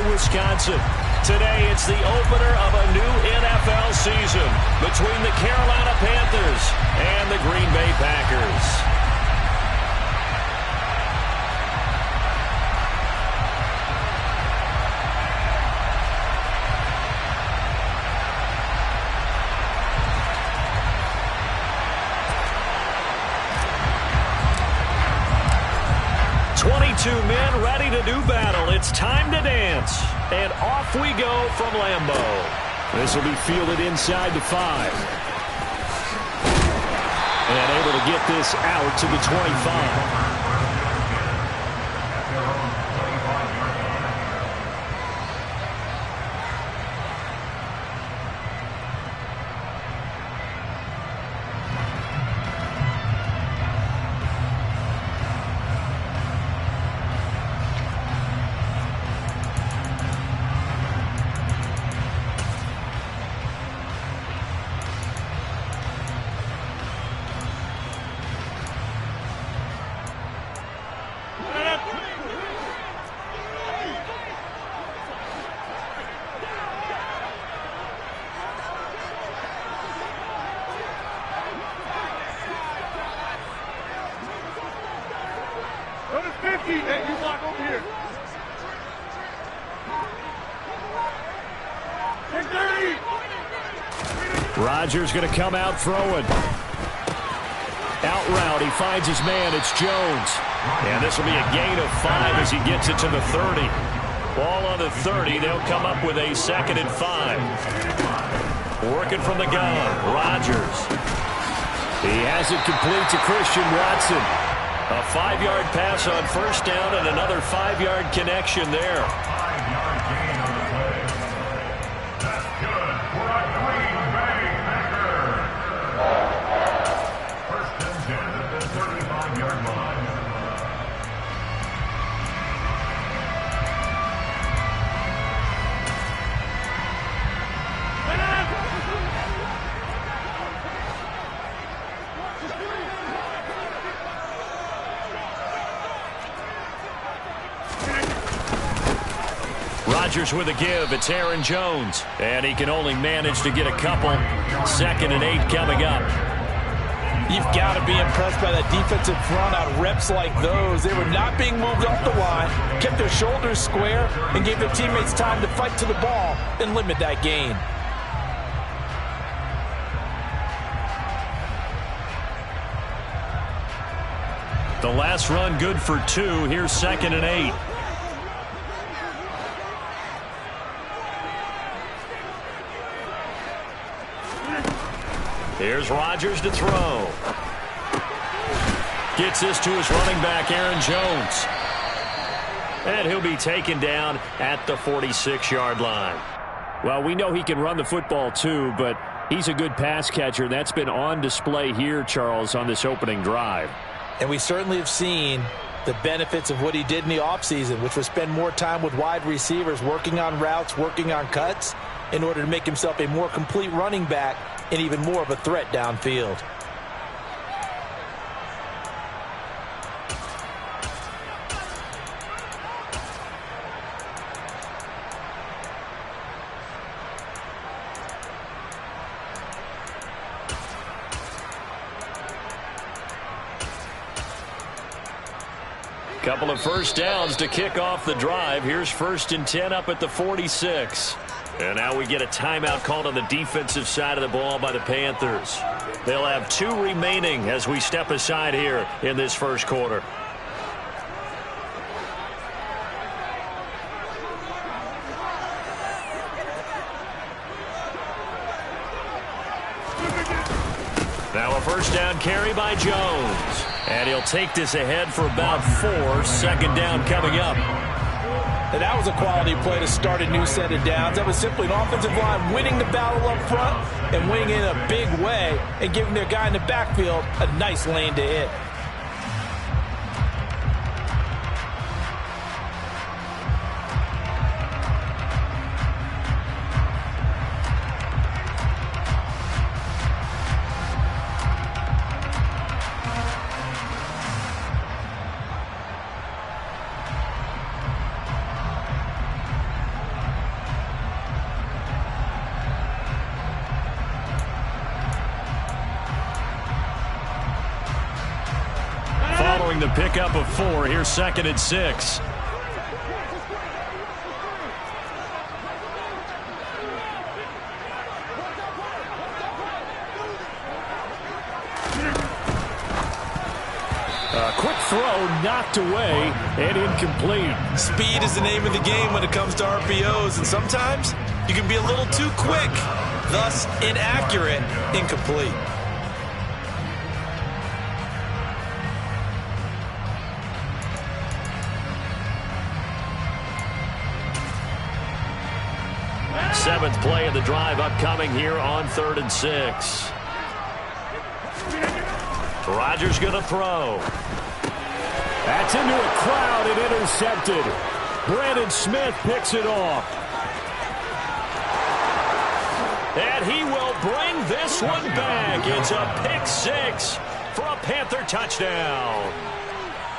Wisconsin. Today, it's the opener of a new NFL season between the Carolina Panthers and the Green Bay Packers. Two men ready to do battle. It's time to dance. And off we go from Lambeau. This will be fielded inside the 5. And able to get this out to the 25. Rodgers going to come out throwing. Out route, he finds his man. It's Jones. And this will be a gain of 5 as he gets it to the 30. Ball on the 30. They'll come up with a 2nd and 5. Working from the gun. Rodgers. He has it complete to Christian Watson. A 5-yard pass on first down and another 5-yard connection there. Rodgers with a give. It's Aaron Jones. And he can only manage to get a couple. 2nd and 8 coming up. You've got to be impressed by that defensive front on reps like those. They were not being moved off the line, kept their shoulders square, and gave their teammates time to fight to the ball and limit that gain. The last run good for 2. Here's 2nd and 8. Here's Rodgers to throw. Gets this to his running back, Aaron Jones. And he'll be taken down at the 46-yard line. Well, we know he can run the football too, but he's a good pass catcher. That's been on display here, Charles, on this opening drive. And we certainly have seen the benefits of what he did in the offseason, which was spend more time with wide receivers, working on routes, working on cuts, in order to make himself a more complete running back and even more of a threat downfield. Couple of first downs to kick off the drive. Here's 1st and 10 up at the 46. And now we get a timeout called on the defensive side of the ball by the Panthers. They'll have 2 remaining as we step aside here in this first quarter. Now a first down carry by Jones. And he'll take this ahead for about 4. 2nd down coming up. And that was a quality play to start a new set of downs. That was simply an offensive line winning the battle up front and winning in a big way and giving their guy in the backfield a nice lane to hit. the pickup of 4. Here's 2nd and 6. A quick throw knocked away and incomplete. Speed is the name of the game when it comes to RPOs, and sometimes you can be a little too quick, thus inaccurate, incomplete. Seventh play of the drive upcoming here on 3rd and 6. Rodgers going to throw. That's into a crowd and intercepted. Brandon Smith picks it off. And he will bring this one back. It's a pick 6 for a Panther touchdown.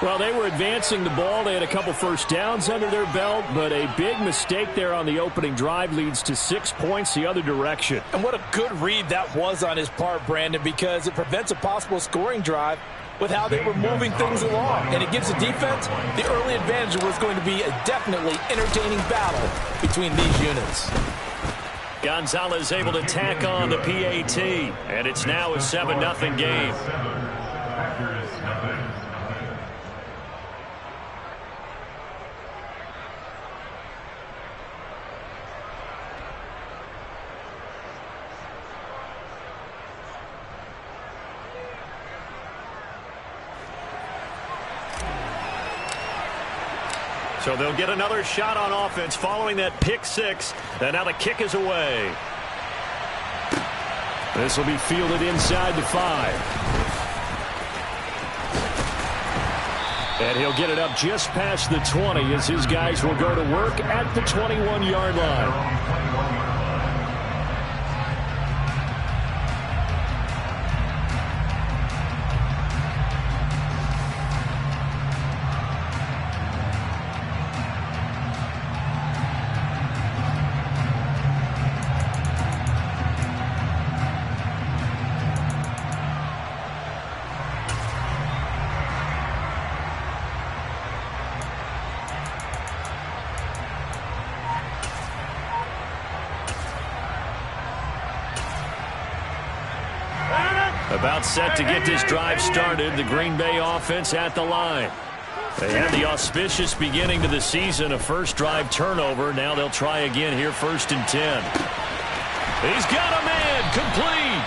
Well, they were advancing the ball. They had a couple first downs under their belt, but a big mistake there on the opening drive leads to 6 points the other direction. And what a good read that was on his part, Brandon, because it prevents a possible scoring drive with how they were moving things along. And it gives the defense the early advantage. Was going to be a definitely entertaining battle between these units. Gonzalez able to tack on the PAT, and it's now a 7-0 game. So they'll get another shot on offense following that pick 6. And now the kick is away. This will be fielded inside the 5. And he'll get it up just past the 20 as his guys will go to work at the 21-yard line. About set to get this drive started. The Green Bay offense at the line. They had the auspicious beginning to the season, a first drive turnover. Now they'll try again here, 1st and 10. He's got a man, complete.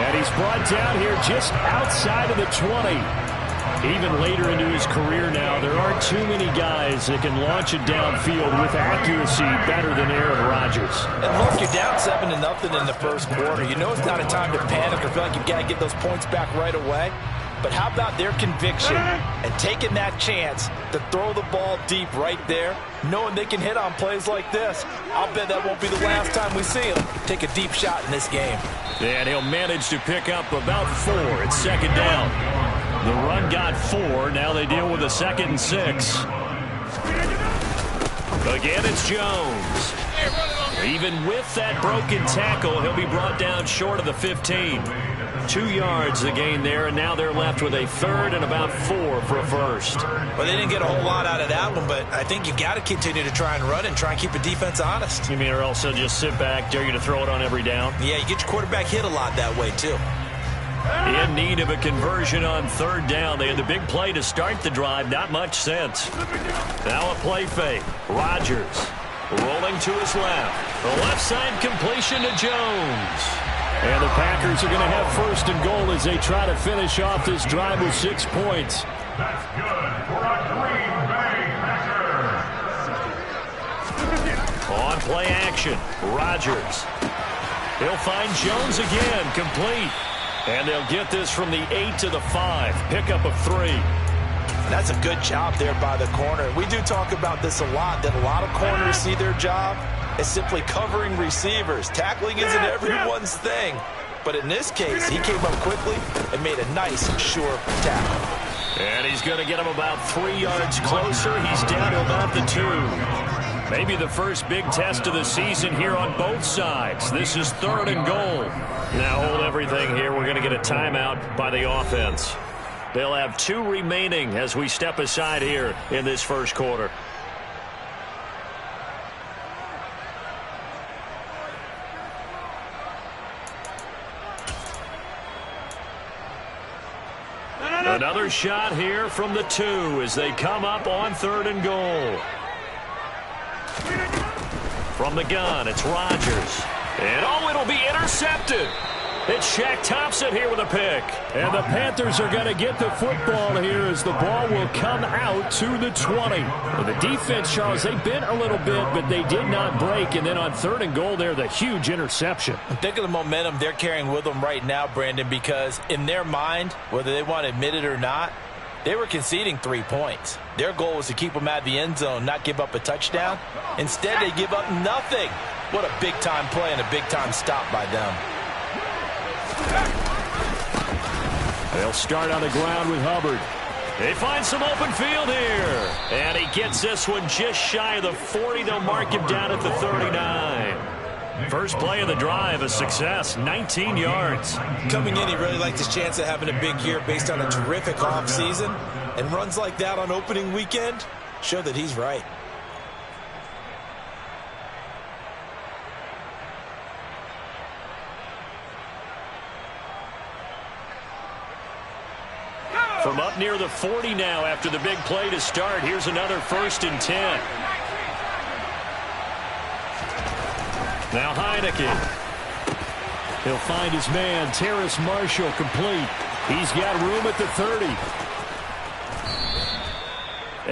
And he's brought down here just outside of the 20. Even later into his career now, there aren't too many guys that can launch it downfield with accuracy better than Aaron Rodgers. And look, you're down 7-0 in the first quarter. You know it's not a time to panic or feel like you've got to get those points back right away. But how about their conviction and taking that chance to throw the ball deep right there, knowing they can hit on plays like this? I'll bet that won't be the last time we see him take a deep shot in this game. And he'll manage to pick up about 4. It's 2nd down. The run got 4. Now they deal with a 2nd and 6. Again, it's Jones. Even with that broken tackle, he'll be brought down short of the 15. 2 yards the gain there, and now they're left with a 3rd and about 4 for a first. Well, they didn't get a whole lot out of that one, but I think you got to continue to try and run and try and keep the defense honest. You mean or else they'll just sit back, dare you to throw it on every down? Yeah, you get your quarterback hit a lot that way, too. In need of a conversion on 3rd down. They had the big play to start the drive. Not much sense. Now a play fake. Rodgers rolling to his left. The left side completion to Jones. And the Packers are going to have 1st and goal as they try to finish off this drive with 6 points. That's good for a Green Bay Packer. On play action. Rodgers. He'll find Jones again. Complete. And they'll get this from the 8 to the 5. Pickup of 3. That's a good job there by the corner. We do talk about this a lot, that a lot of corners see their job as simply covering receivers. Tackling isn't everyone's thing. But in this case, he came up quickly and made a nice, sure tackle. And he's going to get him about 3 yards closer. He's down to about the 2. Maybe the first big test of the season here on both sides. This is 3rd and goal. Now hold everything here. We're going to get a timeout by the offense. They'll have 2 remaining as we step aside here in this first quarter. Another shot here from the 2 as they come up on 3rd and goal. From the gun, it's Rodgers. And it'll be intercepted. It's Shaq Thompson here with a pick. And the Panthers are going to get the football here as the ball will come out to the 20. And the defense, Charles, they bent a little bit, but they did not break. And then on 3rd and goal there, the huge interception. Think of the momentum they're carrying with them right now, Brandon, because in their mind, whether they want to admit it or not, they were conceding 3 points. Their goal was to keep them out of the end zone, not give up a touchdown. Instead, they give up nothing. What a big-time play and a big-time stop by them. They'll start on the ground with Hubbard. They find some open field here. And he gets this one just shy of the 40. They'll mark him down at the 39. First play of the drive, a success, 19 yards. Coming in, he really liked his chance of having a big year based on a terrific offseason. And runs like that on opening weekend show that he's right. From up near the 40 now after the big play to start. Here's another 1st and 10. Now Heineke. He'll find his man, Terrace Marshall, complete. He's got room at the 30.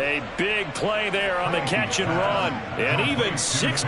A big play there on the catch and run. And even 6.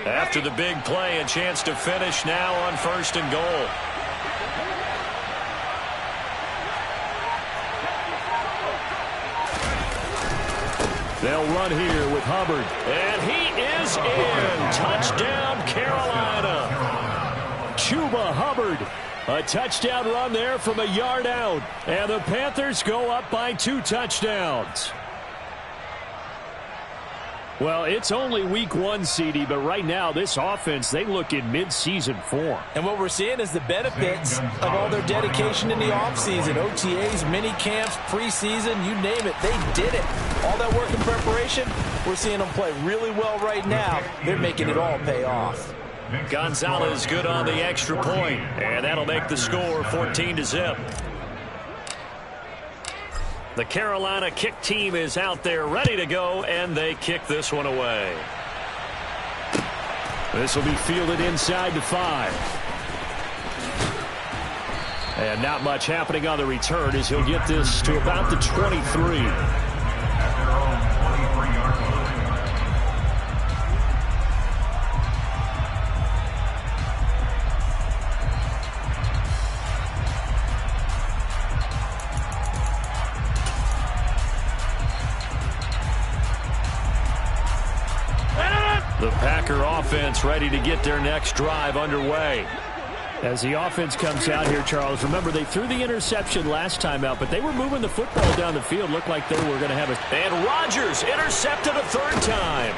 After the big play, a chance to finish now on 1st and goal. They'll run here with Hubbard. And he is in. Touchdown, Carolina. Chuba Hubbard. A touchdown run there from a yard out. And the Panthers go up by 2 touchdowns. Well, it's only week 1, CD, but right now this offense, they look in mid-season form. And what we're seeing is the benefits of all their dedication in the offseason. OTAs, mini camps, preseason, you name it, they did it. All that work in preparation, we're seeing them play really well right now. They're making it all pay off. Gonzalez good on the extra point, and that'll make the score 14-0. The Carolina kick team is out there ready to go, and they kick this one away. This will be fielded inside the 5. And not much happening on the return as he'll get this to about the 23. The Packer offense ready to get their next drive underway. As the offense comes out here, Charles, remember they threw the interception last time out, but they were moving the football down the field. Looked like they were going to have a... And Rodgers intercepted a 3rd time.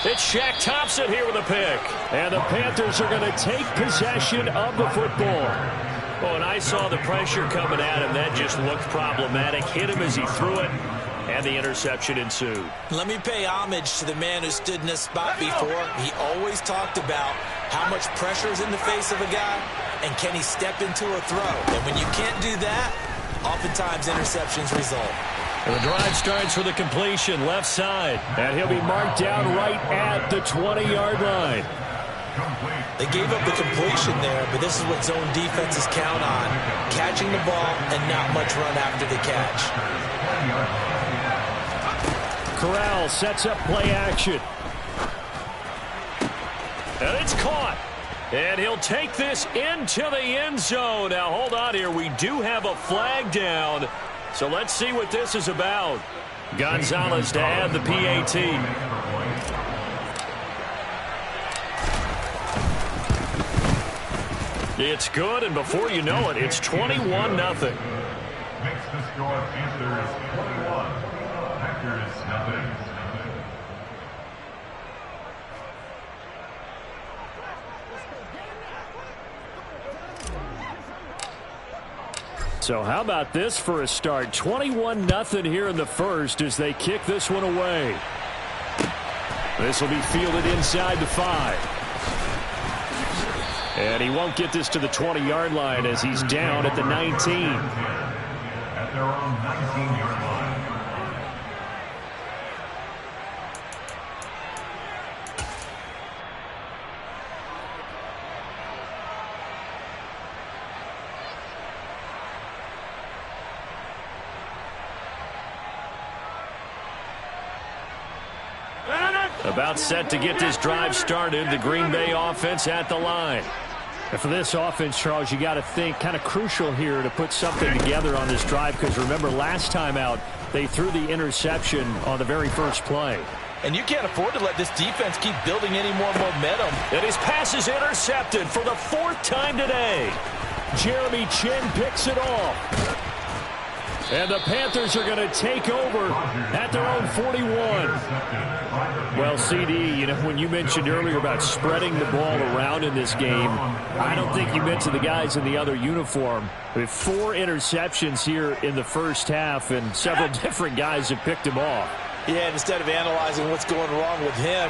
It's Shaq Thompson here with a pick. And the Panthers are going to take possession of the football. Oh, and I saw the pressure coming at him. That just looked problematic. Hit him as he threw it. And the interception ensued. Let me pay homage to the man who stood in this spot before. He always talked about how much pressure is in the face of a guy and can he step into a throw. And when you can't do that, oftentimes interceptions result. And the drive starts with a completion left side. And he'll be marked down right at the 20-yard line. They gave up the completion there, but this is what zone defenses count on. Catching the ball and not much run after the catch. Corral sets up play action. And it's caught. And he'll take this into the end zone. Now, hold on here. We do have a flag down. So let's see what this is about. Gonzalez to add the PAT. It's good, and before you know it, it's 21-0. Makes the score Panthers 21. Packers nothing. So how about this for a start? 21-0 here in the first as they kick this one away. This will be fielded inside the 5. And he won't get this to the 20-yard line as he's down at the 19. At their own 19-yard line. About set to get this drive started. The Green Bay offense at the line. And for this offense, Charles, you got to think kind of crucial here to put something together on this drive, because remember last time out they threw the interception on the very first play. And you can't afford to let this defense keep building any more momentum. And his pass is intercepted for the 4th time today. Jeremy Chin picks it off. And the Panthers are going to take over at their own 41. Well, CD, you know, when you mentioned earlier about spreading the ball around in this game, I don't think you mentioned the guys in the other uniform. With 4 interceptions here in the first half, and several different guys have picked him off. Yeah, instead of analyzing what's going wrong with him,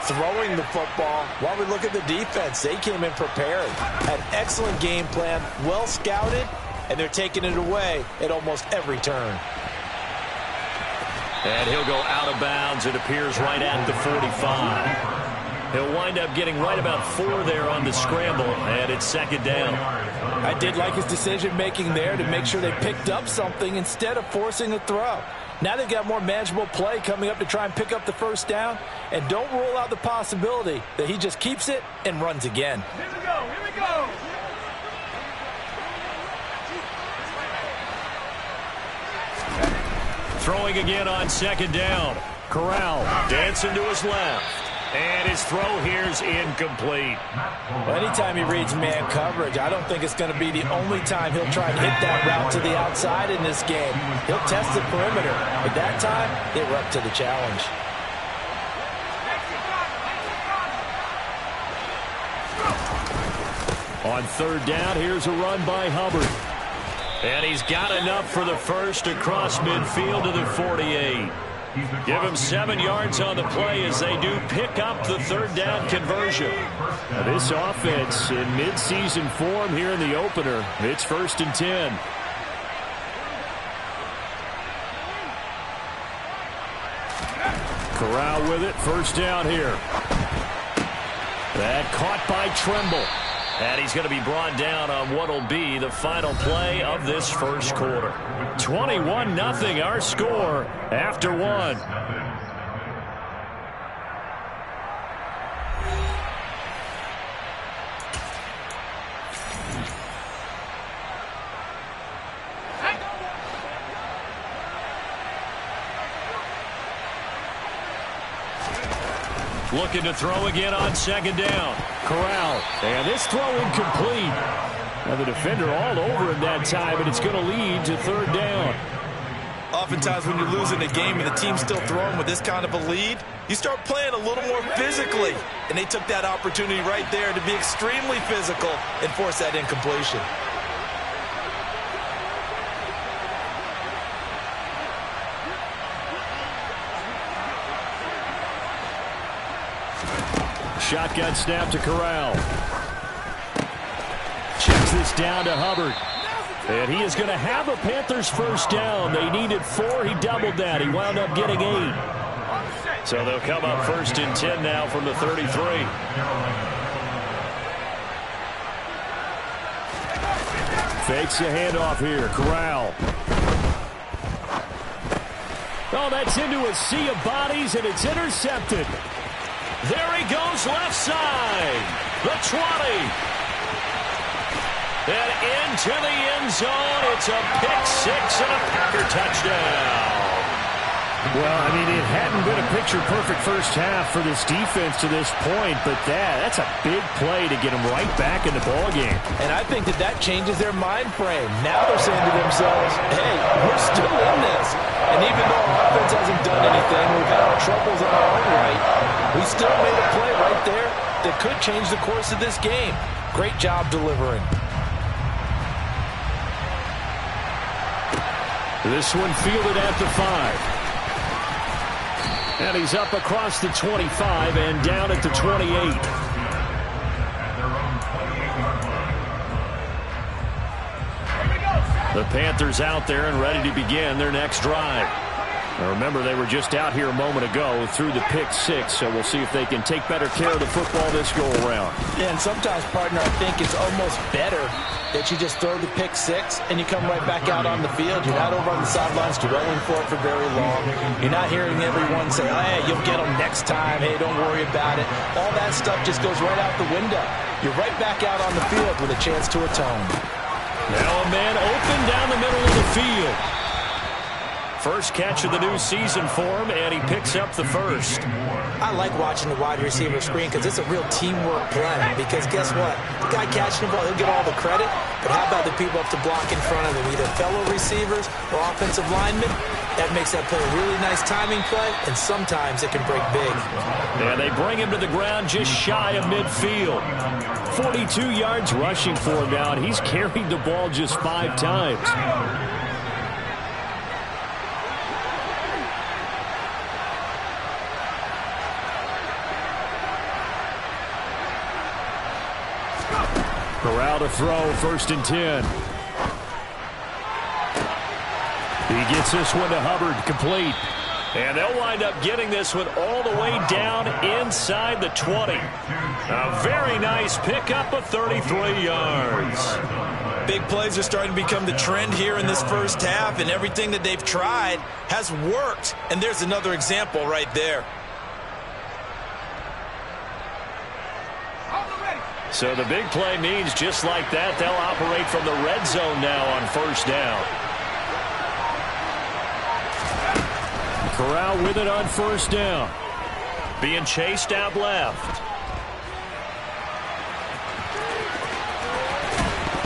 throwing the football, while we look at the defense, they came in prepared. Had an excellent game plan, well scouted, and they're taking it away at almost every turn. And he'll go out of bounds. It appears right at the 45. He'll wind up getting right about 4 there on the scramble, and it's 2nd down. I did like his decision-making there to make sure they picked up something instead of forcing a throw. Now they've got more manageable play coming up to try and pick up the 1st down, and don't rule out the possibility that he just keeps it and runs again. Here we go, here we go. Throwing again on 2nd down. Corral dancing to his left. And his throw here's incomplete. Well, anytime he reads man coverage, I don't think it's going to be the only time he'll try and hit that route to the outside in this game. He'll test the perimeter. But that time, they were up to the challenge. On 3rd down, here's a run by Hubbard. And he's got enough for the first across midfield to the 48. Give him 7 yards on the play as they do pick up the 3rd down conversion. Now this offense in midseason form here in the opener. It's 1st and 10. Corral with it. 1st down here. That caught by Tremble. And he's going to be brought down on what will be the final play of this first quarter. 21-0 our score after 1. Looking to throw again on 2nd down. Corral. And this throw incomplete. Now the defender all over him that time, and it's going to lead to 3rd down. Oftentimes when you're losing a game and the team's still throwing with this kind of a lead, you start playing a little more physically. And they took that opportunity right there to be extremely physical and force that incompletion. Shotgun snap to Corral. Checks this down to Hubbard. And he is going to have a Panthers 1st down. They needed 4. He doubled that. He wound up getting 8. So they'll come up 1st and 10 now from the 33. Fakes the handoff here. Corral. Oh, that's into a sea of bodies, and it's intercepted. There he goes left side. The 20. And into the end zone. It's a pick-6 and a Packer touchdown. Well, I mean, it hadn't been a picture-perfect first half for this defense to this point, but that's a big play to get them right back in the ballgame. And I think that changes their mind frame. Now they're saying to themselves, hey, we're still in this. And even though our offense hasn't done anything, we've had our troubles on our own right, we still made a play right there that could change the course of this game. Great job delivering. This one fielded at the 5. And he's up across the 25 and down at the 28. The Panthers out there and ready to begin their next drive. Now remember, they were just out here a moment ago through the pick-6, so we'll see if they can take better care of the football this go-around. Yeah, and sometimes, partner, I think it's almost better that you just throw the pick-6 and you come right back out on the field. You're not over on the sidelines dwelling for it for very long. You're not hearing everyone say, oh, hey, you'll get them next time. Hey, don't worry about it. All that stuff just goes right out the window. You're right back out on the field with a chance to atone. Now a man open down the middle of the field. First catch of the new season for him, and he picks up the first. I like watching the wide receiver screen because it's a real teamwork play. Because guess what? The guy catching the ball, he'll get all the credit. But how about the people up to block in front of him, either fellow receivers or offensive linemen? That makes that play a really nice timing play, and sometimes it can break big. And they bring him to the ground just shy of midfield. 42 yards rushing for him now, and he's carried the ball just 5 times. Corral to throw, 1st and 10. He gets this one to Hubbard, complete. And they'll wind up getting this one all the way down inside the 20. A very nice pickup of 33 yards. Big plays are starting to become the trend here in this first half, and everything that they've tried has worked. And there's another example right there. So the big play means just like that, they'll operate from the red zone now on 1st down. Corral with it on 1st down. Being chased out left.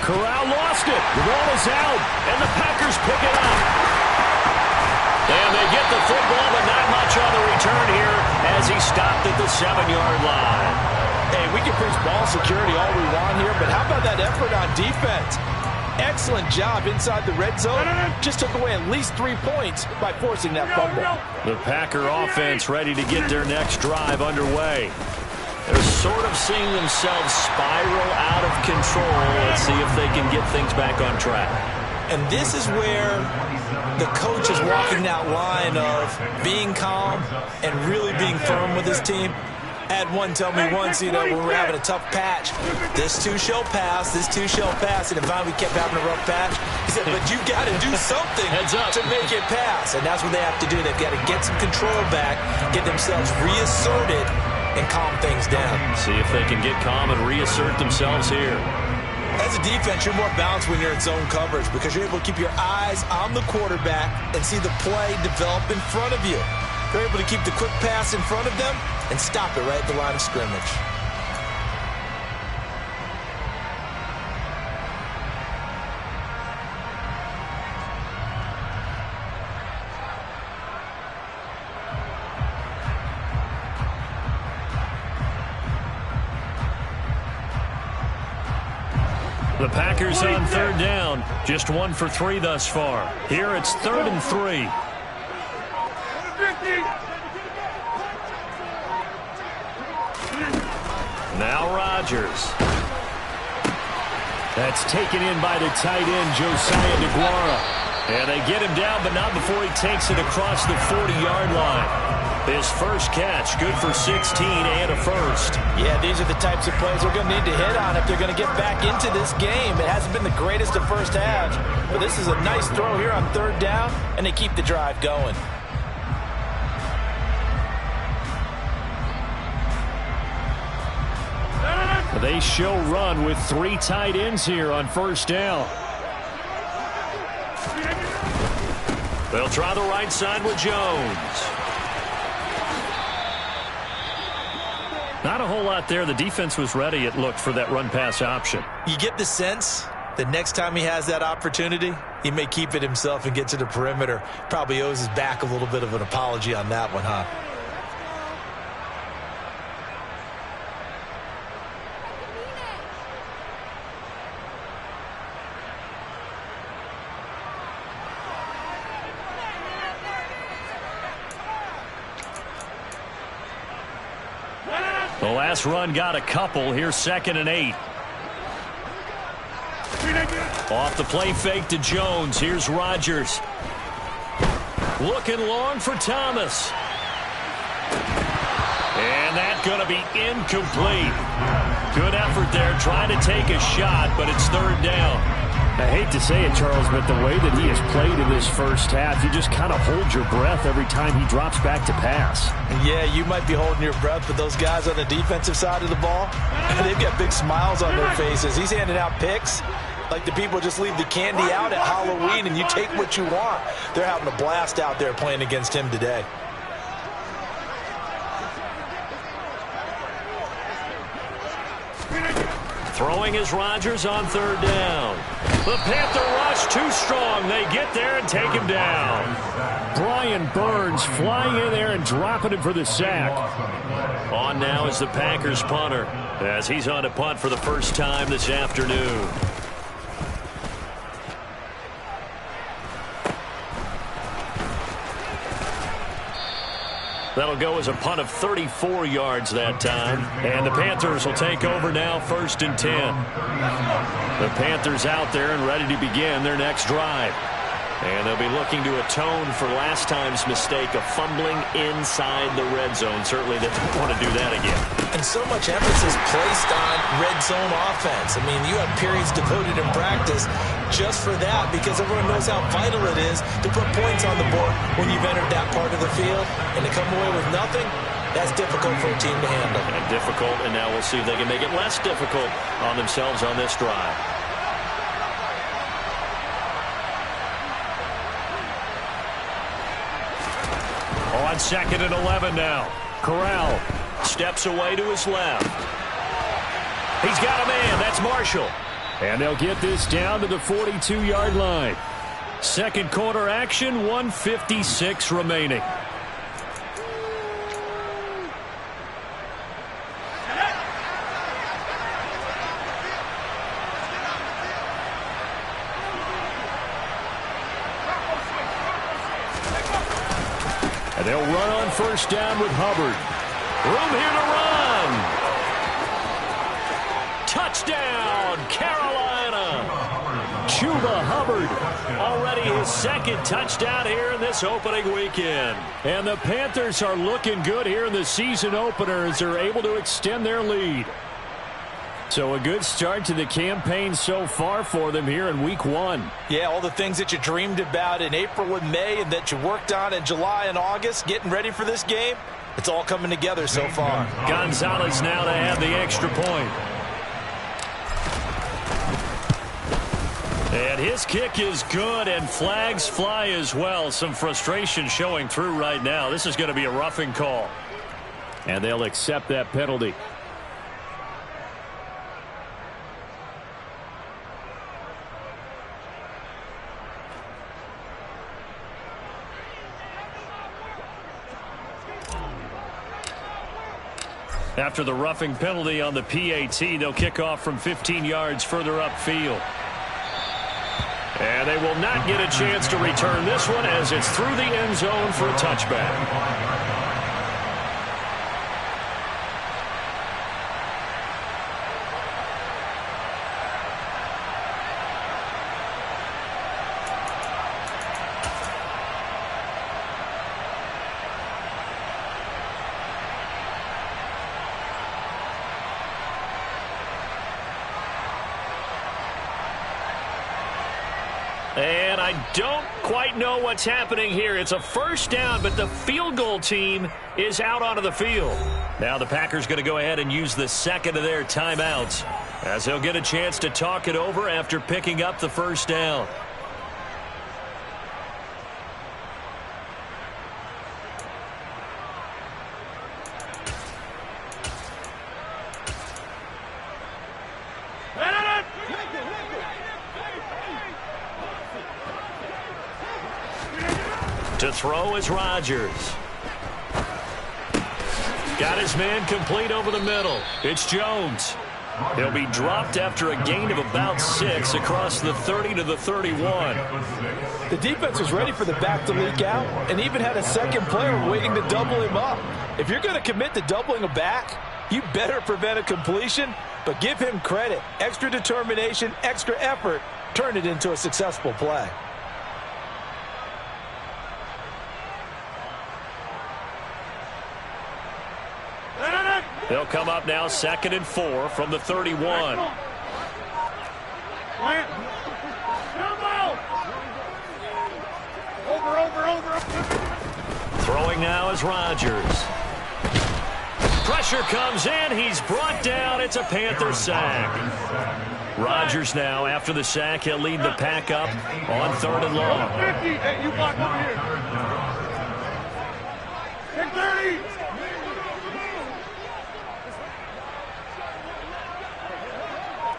Corral lost it. The ball is out, and the Packers pick it up. And they get the football, but not much on the return here as he stopped at the 7-yard line. Hey, we can preach ball security all we want here, but how about that effort on defense? Excellent job inside the red zone. Just took away at least 3 points by forcing that fumble. The Packer offense ready to get their next drive underway. They're sort of seeing themselves spiral out of control. Let's see if they can get things back on track. And this is where the coach is walking that line of being calm and really being firm with his team. I had one tell me once, when we're having a tough patch, this too shall pass, this too shall pass. And if we kept having a rough patch, he said, but you got to do something to make it pass. And that's what they have to do. They've got to get some control back, get themselves reasserted, and calm things down. See if they can get calm and reassert themselves here. As a defense, you're more balanced when you're in zone coverage because you're able to keep your eyes on the quarterback and see the play develop in front of you. They're able to keep the quick pass in front of them and stop it right at the line of scrimmage. The Packers on 3rd down. Just 1 for 3 thus far. Here it's 3rd and 3. Now Rodgers. That's taken in by the tight end, Josiah DeGuara. And they get him down, but not before he takes it across the 40-yard line. His first catch, good for 16 and a first. Yeah, these are the types of plays we're going to need to hit on if they're going to get back into this game. It hasn't been the greatest of first halves, but this is a nice throw here on 3rd down, and they keep the drive going. They show run with 3 tight ends here on first down. They'll try the right side with Jones. Not a whole lot there. The defense was ready, it looked, for that run-pass option. You get the sense that next time he has that opportunity, he may keep it himself and get to the perimeter. Probably owes his back a little bit of an apology on that one, huh? The last run got a couple. Here's 2nd and 8. Off the play fake to Jones. Here's Rodgers. Looking long for Thomas. And that's going to be incomplete. Good effort there, trying to take a shot, but it's 3rd down. I hate to say it, Charles, but the way that he has played in this first half, you just kind of hold your breath every time he drops back to pass. Yeah, you might be holding your breath, but those guys on the defensive side of the ball, they've got big smiles on their faces. He's handing out picks like the people just leave the candy out at Halloween and you take what you want. They're having a blast out there playing against him today. Throwing is Rodgers on 3rd down. The Panther rush too strong. They get there and take him down. Brian Burns flying in there and dropping him for the sack. On now is the Packers punter as he's on to punt for the first time this afternoon. That'll go as a punt of 34 yards that time. And the Panthers will take over now, 1st and 10. The Panthers out there and ready to begin their next drive. And they'll be looking to atone for last time's mistake of fumbling inside the red zone. Certainly they don't want to do that again. And so much emphasis placed on red zone offense. I mean, you have periods devoted in practice just for that because everyone knows how vital it is to put points on the board when you've entered that part of the field. And to come away with nothing, that's difficult for a team to handle. And difficult, and now we'll see if they can make it less difficult on themselves on this drive. On 2nd and 11 now. Corral steps away to his left. He's got a man. That's Marshall. And they'll get this down to the 42-yard line. 2nd quarter action, 1:56 remaining. And they'll run on 1st down with Hubbard. Room here to run. Touchdown, Carolina. Chuba Hubbard. Already his 2nd touchdown here in this opening weekend. And the Panthers are looking good here in the season opener as they're able to extend their lead. So a good start to the campaign so far for them here in week 1. Yeah, all the things that you dreamed about in April and May and that you worked on in July and August, getting ready for this game, it's all coming together so far. Gonzalez now to add the extra point. And his kick is good, and flags fly as well. Some frustration showing through right now. This is going to be a roughing call. And they'll accept that penalty. After the roughing penalty on the PAT, they'll kick off from 15 yards further upfield. And they will not get a chance to return this one as it's through the end zone for a touchback. don't quite know what's happening here. It's a first down, but the field goal team is out onto the field. Now the Packers going to go ahead and use the second of their timeouts, as they'll get a chance to talk it over after picking up the first down. To throw is Rodgers. Got his man complete over the middle. It's Jones. He'll be dropped after a gain of about 6 across the 30 to the 31. The defense was ready for the back to leak out and even had a second player waiting to double him up. If you're going to commit to doubling a back, you better prevent a completion, but give him credit. Extra determination, extra effort, turned it into a successful play. They'll come up now 2nd and 4 from the 31. Throwing now is Rodgers. Pressure comes in. He's brought down. It's a Panther sack. Rodgers now, after the sack, he'll lead the pack up on 3rd and long. Hey, you block over here. 30.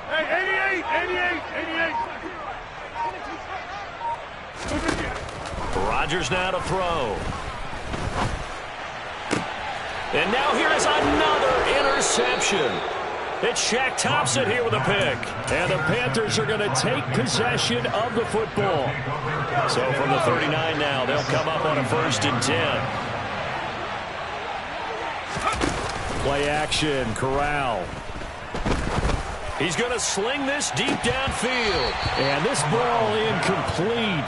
Hey, 88. Rodgers now to throw. And now here is another interception. It's Shaq Thompson here with a pick. And the Panthers are going to take possession of the football. So from the 39 now, they'll come up on a 1st and 10. Play action, Corral. He's going to sling this deep downfield. And this ball incomplete.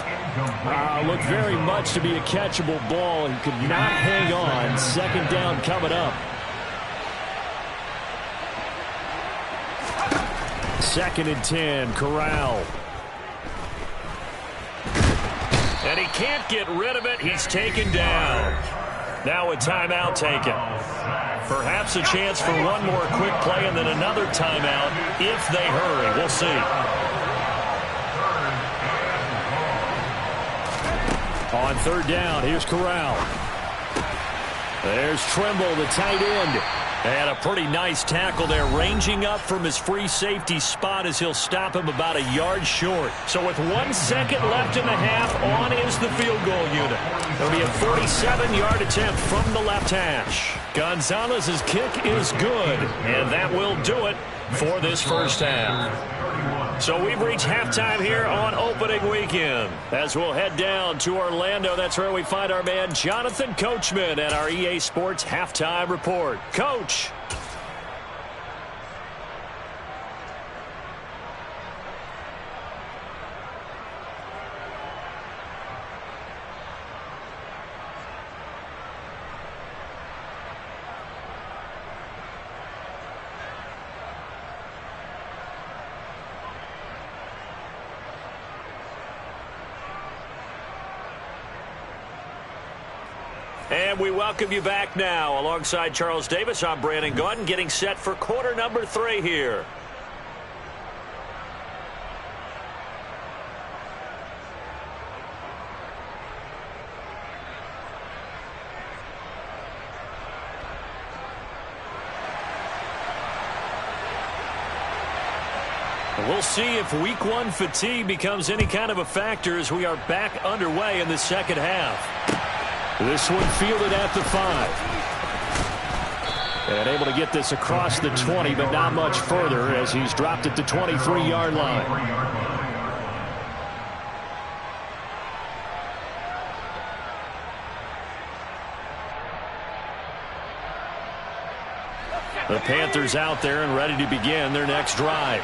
Looked very much to be a catchable ball and could not hang on. 2nd down coming up. 2nd and 10, Corral. And he can't get rid of it. He's taken down. Now a timeout taken. Perhaps a chance for one more quick play and then another timeout if they hurry. We'll see. On 3rd down, here's Corral. There's Trimble, the tight end. And a pretty nice tackle there, ranging up from his free safety spot as he'll stop him about a yard short. So with 1 second left in the half, on is the field goal unit. It'll be a 47-yard attempt from the left hash. Gonzalez's kick is good, and that will do it for this first half. So we've reached halftime here on opening weekend. As we'll head down to Orlando, that's where we find our man Jonathan Coachman at our EA Sports Halftime Report. Coach. And we welcome you back now. Alongside Charles Davis, I'm Brandon Gaudin, getting set for quarter number 3 here. We'll see if week 1 fatigue becomes any kind of a factor as we are back underway in the second half. This one fielded at the 5. And able to get this across the 20, but not much further as he's dropped at the 23-yard line. The Panthers out there and ready to begin their next drive.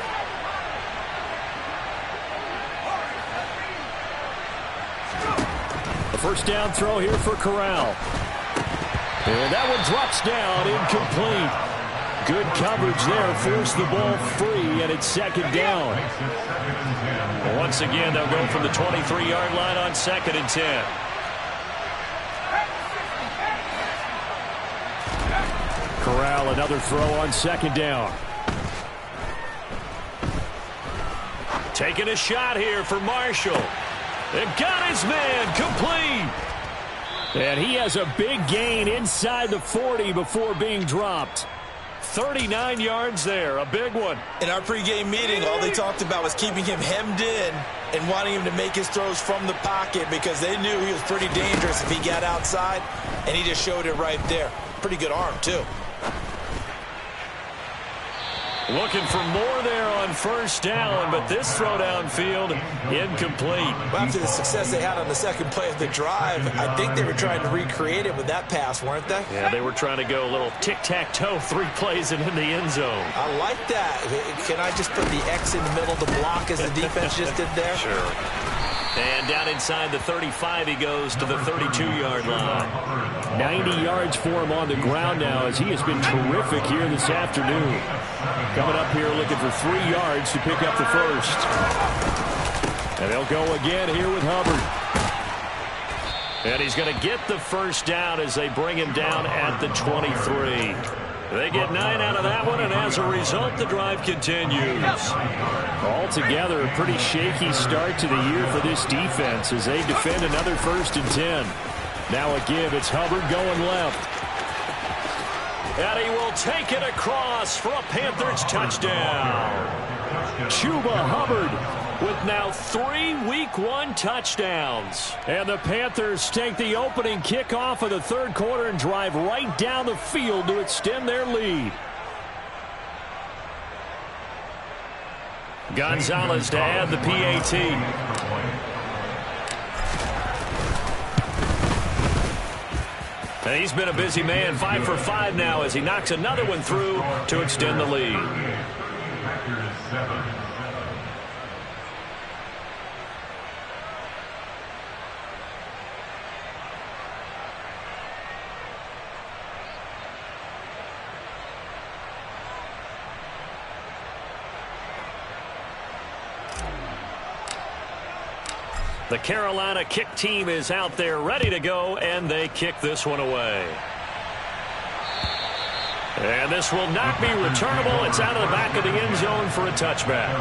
The first down throw here for Corral. And that one drops down, incomplete. Good coverage there. Forced the ball free, and it's second down. Once again, they'll go from the 23-yard line on 2nd and 10. Corral, another throw on 2nd down. Taking a shot here for Marshall. And got his man complete. And he has a big gain inside the 40 before being dropped. 39 yards there, a big one. In our pregame meeting, all they talked about was keeping him hemmed in and wanting him to make his throws from the pocket because they knew he was pretty dangerous if he got outside, and he just showed it right there. Pretty good arm, too. Looking for more there on 1st down, but this throw downfield incomplete. Well, after the success they had on the second play of the drive, I think they were trying to recreate it with that pass, weren't they? Yeah, they were trying to go a little tic-tac-toe, 3 plays and in the end zone. I like that. Can I just put the X in the middle to block as the defense just did there? Sure. And down inside the 35, he goes to the 32-yard line. 90 yards for him on the ground now as he has been terrific here this afternoon. Coming up here looking for 3 yards to pick up the first. And they'll go again here with Hubbard. And he's going to get the first down as they bring him down at the 23. They get 9 out of that one, and as a result, the drive continues. Altogether, a pretty shaky start to the year for this defense as they defend another 1st and 10. Now a give. It's Hubbard going left. And he will take it across for a Panthers touchdown. Chuba Hubbard with now 3 Week 1 touchdowns. And the Panthers take the opening kickoff of the 3rd quarter and drive right down the field to extend their lead. Gonzalez to add the PAT. And he's been a busy man, 5 for 5 now as he knocks another one through to extend the lead. The Carolina kick team is out there ready to go, and they kick this one away. And this will not be returnable. It's out of the back of the end zone for a touchback.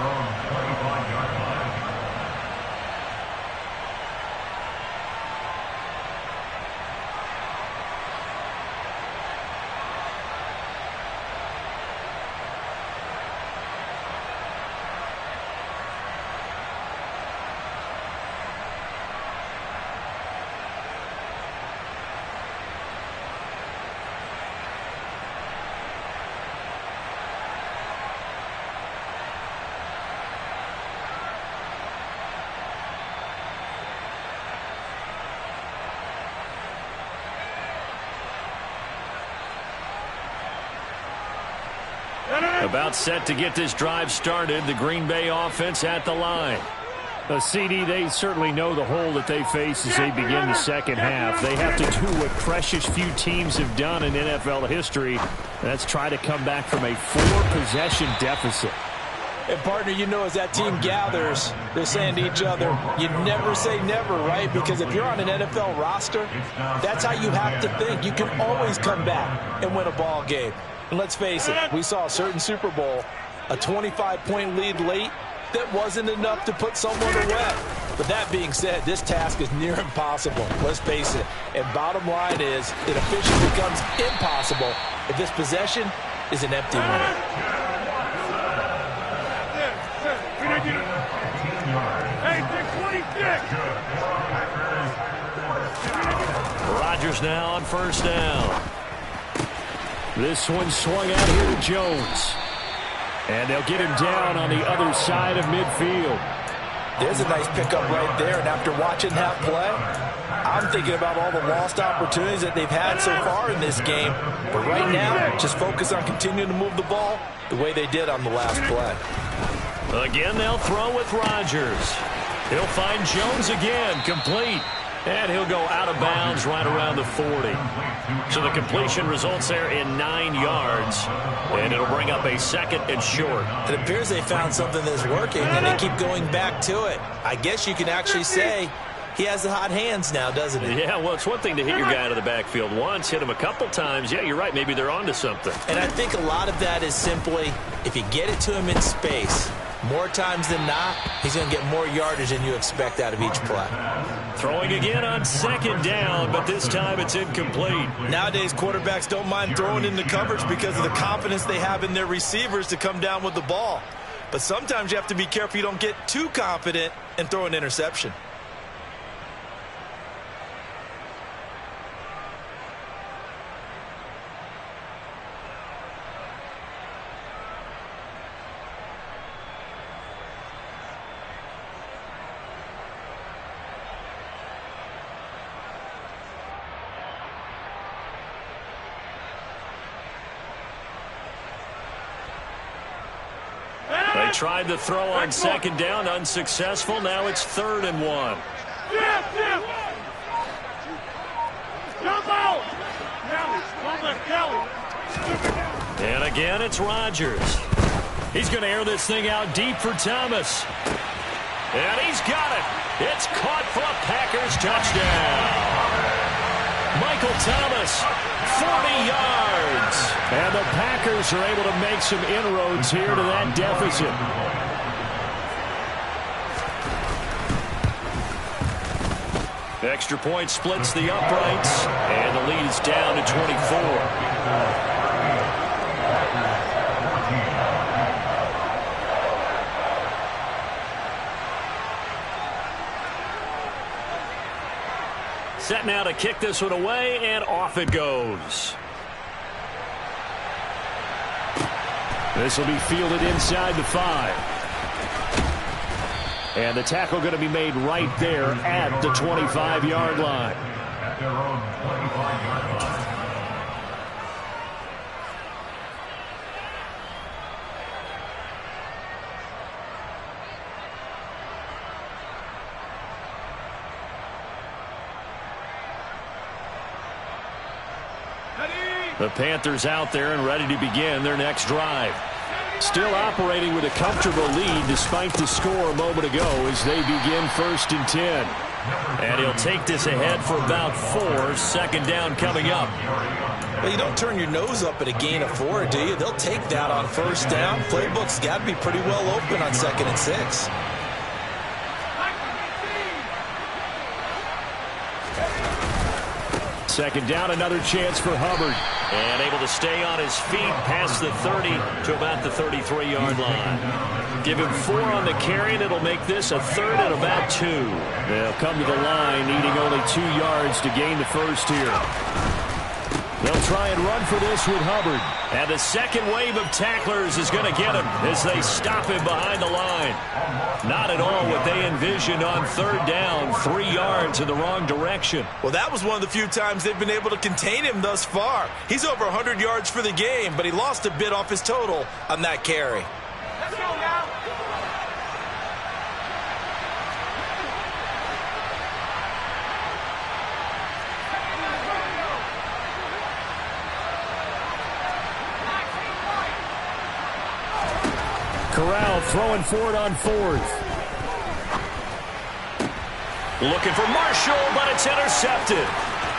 About set to get this drive started. The Green Bay offense at the line. CD, they certainly know the hole that they face as they begin the second half. They have to do what precious few teams have done in NFL history. That's try to come back from a 4-possession deficit. And, partner, you know, as that team gathers, they're saying to each other, you never say never, right? Because if you're on an NFL roster, that's how you have to think. You can always come back and win a ball game. And let's face it, we saw a certain Super Bowl, a 25-point lead late, that wasn't enough to put someone away. But that being said, this task is near impossible. Let's face it. And bottom line is, it officially becomes impossible if this possession is an empty one. Rodgers now on 1st down. This one swung out here to Jones. And they'll get him down on the other side of midfield. There's a nice pickup right there. And after watching that play, I'm thinking about all the lost opportunities that they've had so far in this game. But right now, just focus on continuing to move the ball the way they did on the last play. Again, they'll throw with Rodgers. He'll find Jones again, complete. And he'll go out of bounds right around the 40. So the completion results there in 9 yards. And it'll bring up a 2nd and short. It appears they found something that's working, and they keep going back to it. I guess you can actually say he has the hot hands now, doesn't he? Yeah, well, it's one thing to hit your guy out of the backfield once, hit him a couple times. Yeah, you're right. Maybe they're onto something. And I think a lot of that is simply if you get it to him in space, more times than not, he's going to get more yardage than you expect out of each play. Throwing again on 2nd down, but this time it's incomplete. Nowadays, quarterbacks don't mind throwing into coverage because of the confidence they have in their receivers to come down with the ball. But sometimes you have to be careful you don't get too confident and throw an interception. They tried to throw on 2nd down, unsuccessful. Now it's 3rd and 1. Jump out! Kelly! And again, it's Rodgers. He's going to air this thing out deep for Thomas. And he's got it. It's caught for a Packers touchdown. Michael Thomas, 40 yards. And the Packers are able to make some inroads here to that deficit. Extra point splits the uprights, and the lead is down to 24. Set now to kick this one away, and off it goes. This will be fielded inside the 5. And the tackle going to be made right there at the 25-yard line. At their own 25-yard line. The Panthers out there and ready to begin their next drive. Still operating with a comfortable lead despite the score a moment ago as they begin 1st and 10. And he'll take this ahead for about 4. 2nd down coming up. Well, you don't turn your nose up at a gain of 4, do you? They'll take that on 1st down. Playbook's got to be pretty well open on 2nd and 6. Second down, another chance for Hubbard. And able to stay on his feet past the 30 to about the 33-yard line. Give him 4 on the carry, and it'll make this a 3rd and about 2. They'll come to the line, needing only 2 yards to gain the first here. They'll try and run for this with Hubbard. And the second wave of tacklers is going to get him as they stop him behind the line. Not at all what they envisioned on 3rd down, 3 yards in the wrong direction. Well, that was one of the few times they've been able to contain him thus far. He's over 100 yards for the game, but he lost a bit off his total on that carry. Let's go now! Corral throwing for it on 4th. Looking for Marshall, but it's intercepted.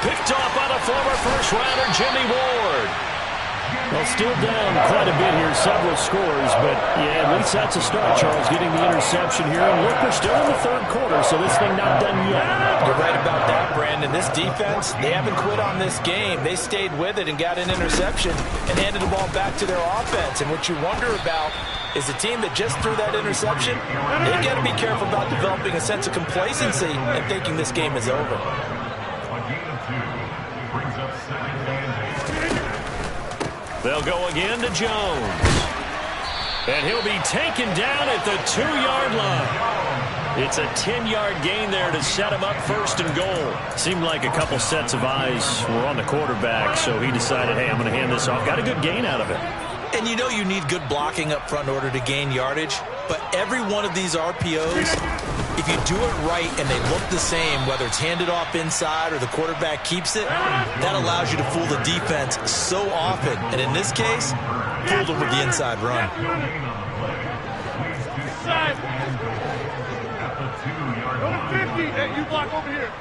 Picked off by the former first-rounder Jimmy Ward. Well, still down quite a bit here, several scores, but yeah, at least that's a start, Charles, getting the interception here. And look, we're still in the 3rd quarter, so this thing not done yet. You're right about that, Brandon. This defense, they haven't quit on this game. They stayed with it and got an interception and handed the ball back to their offense. And what you wonder about is the team that just threw that interception, they got to be careful about developing a sense of complacency and thinking this game is over. A gain of 2 brings up 2nd and 8. They'll go again to Jones. And he'll be taken down at the 2-yard line. It's a 10-yard gain there to set him up 1st and goal. Seemed like a couple sets of eyes were on the quarterback, so he decided, hey, I'm going to hand this off. Got a good gain out of it. And you know you need good blocking up front in order to gain yardage, but every one of these RPOs if you do it right and they look the same, whether it's handed off inside or the quarterback keeps it, that allows you to fool the defense so often. And in this case, fooled them with the inside run. Go to 50. Hey, you block over here.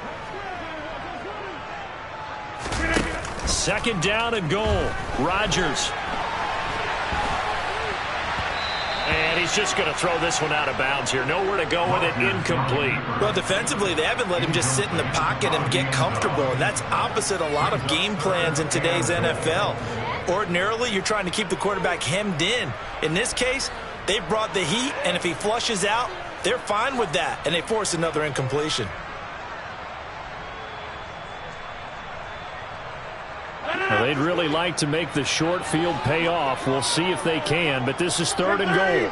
Second down and goal. Rodgers. And he's just going to throw this one out of bounds here. Nowhere to go with it. Incomplete. Well, defensively, they haven't let him just sit in the pocket and get comfortable. And that's opposite a lot of game plans in today's NFL. Ordinarily, you're trying to keep the quarterback hemmed in. In this case, they brought the heat, and if he flushes out, they're fine with that, and they force another incompletion. Well, they'd really like to make the short field pay off. We'll see if they can, but this is third and goal.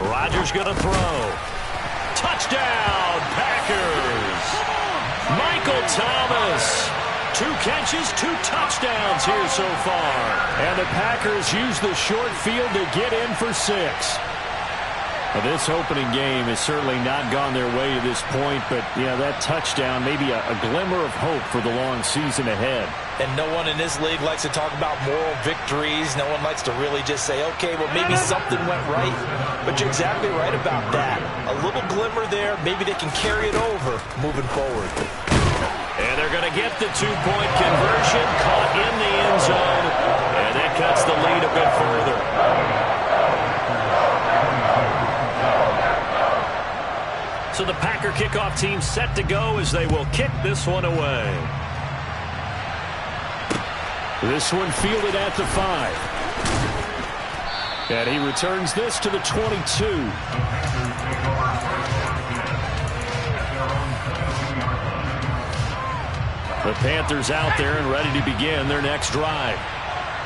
Rodgers going to throw. Touchdown, Packers. Michael Thomas. 2 catches, 2 touchdowns here so far. And the Packers use the short field to get in for 6. Well, this opening game has certainly not gone their way to this point, but, yeah, that touchdown, maybe a glimmer of hope for the long season ahead. And no one in this league likes to talk about moral victories. No one likes to really just say, okay, well, maybe something went right. But you're exactly right about that. A little glimmer there. Maybe they can carry it over moving forward. And they're going to get the 2-point conversion, caught in the end zone, and that cuts the lead a bit further. So the Packer kickoff team set to go as they will kick this one away. This one fielded at the 5. And he returns this to the 22. The Panthers out there and ready to begin their next drive.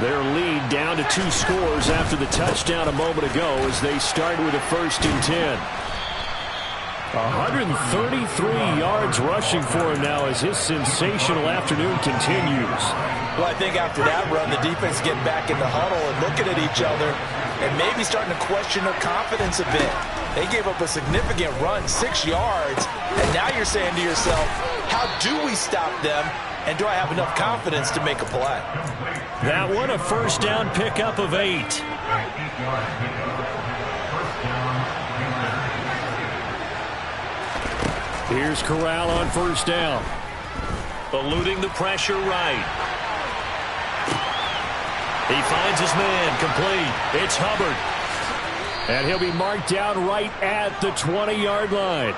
Their lead down to 2 scores after the touchdown a moment ago as they start with a 1st and 10. 133 yards rushing for him now as his sensational afternoon continues. Well, I think after that run, the defense get back in the huddle and looking at each other and maybe starting to question their confidence a bit. They gave up a significant run, 6 yards, and now you're saying to yourself, how do we stop them, and do I have enough confidence to make a play? That one a 1st down pickup of 8. Here's Corral on 1st down. Eluding the pressure right. He finds his man, complete. It's Hubbard. And he'll be marked down right at the 20-yard line.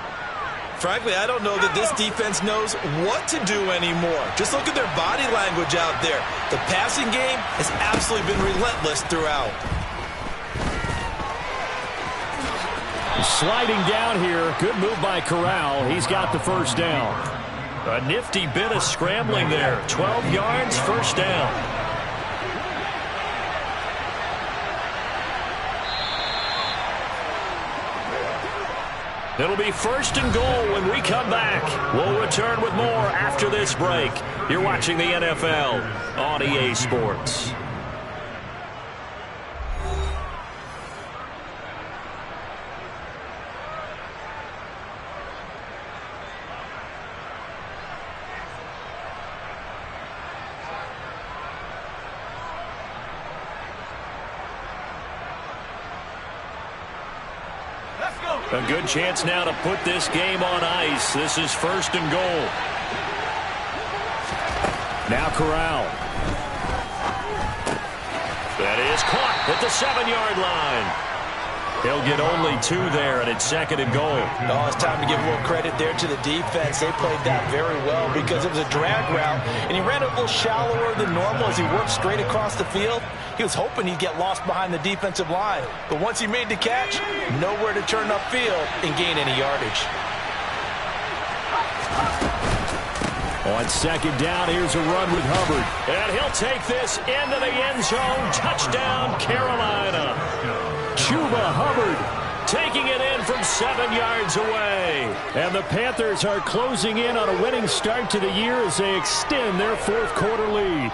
Frankly, I don't know that this defense knows what to do anymore. Just look at their body language out there. The passing game has absolutely been relentless throughout. Sliding down here. Good move by Corral. He's got the 1st down. A nifty bit of scrambling there. 12 yards, 1st down. It'll be 1st and goal when we come back. We'll return with more after this break. You're watching the NFL on EA Sports. A good chance now to put this game on ice. This is 1st and goal. Now Corral. That is caught at the 7-yard line. He'll get only 2 there, and it's 2nd and goal. Oh, it's time to give a little credit there to the defense. They played that very well because it was a drag route, and he ran it a little shallower than normal as he worked straight across the field. He was hoping he'd get lost behind the defensive line, but once he made the catch, nowhere to turn upfield and gain any yardage. On 2nd down, here's a run with Hubbard. And he'll take this into the end zone. Touchdown, Carolina. Chuba Hubbard taking it in from 7 yards away. And the Panthers are closing in on a winning start to the year as they extend their 4th quarter lead.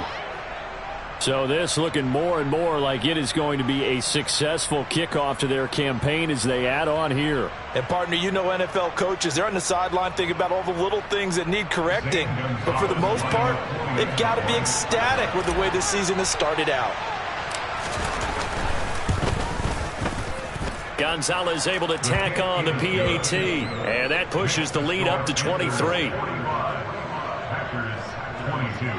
So this looking more and more like it is going to be a successful kickoff to their campaign as they add on here. And, partner, you know NFL coaches, they're on the sideline thinking about all the little things that need correcting. But for the most part, they've got to be ecstatic with the way this season has started out. Gonzalez able to tack on the PAT, and that pushes the lead up to 23. Packers 22.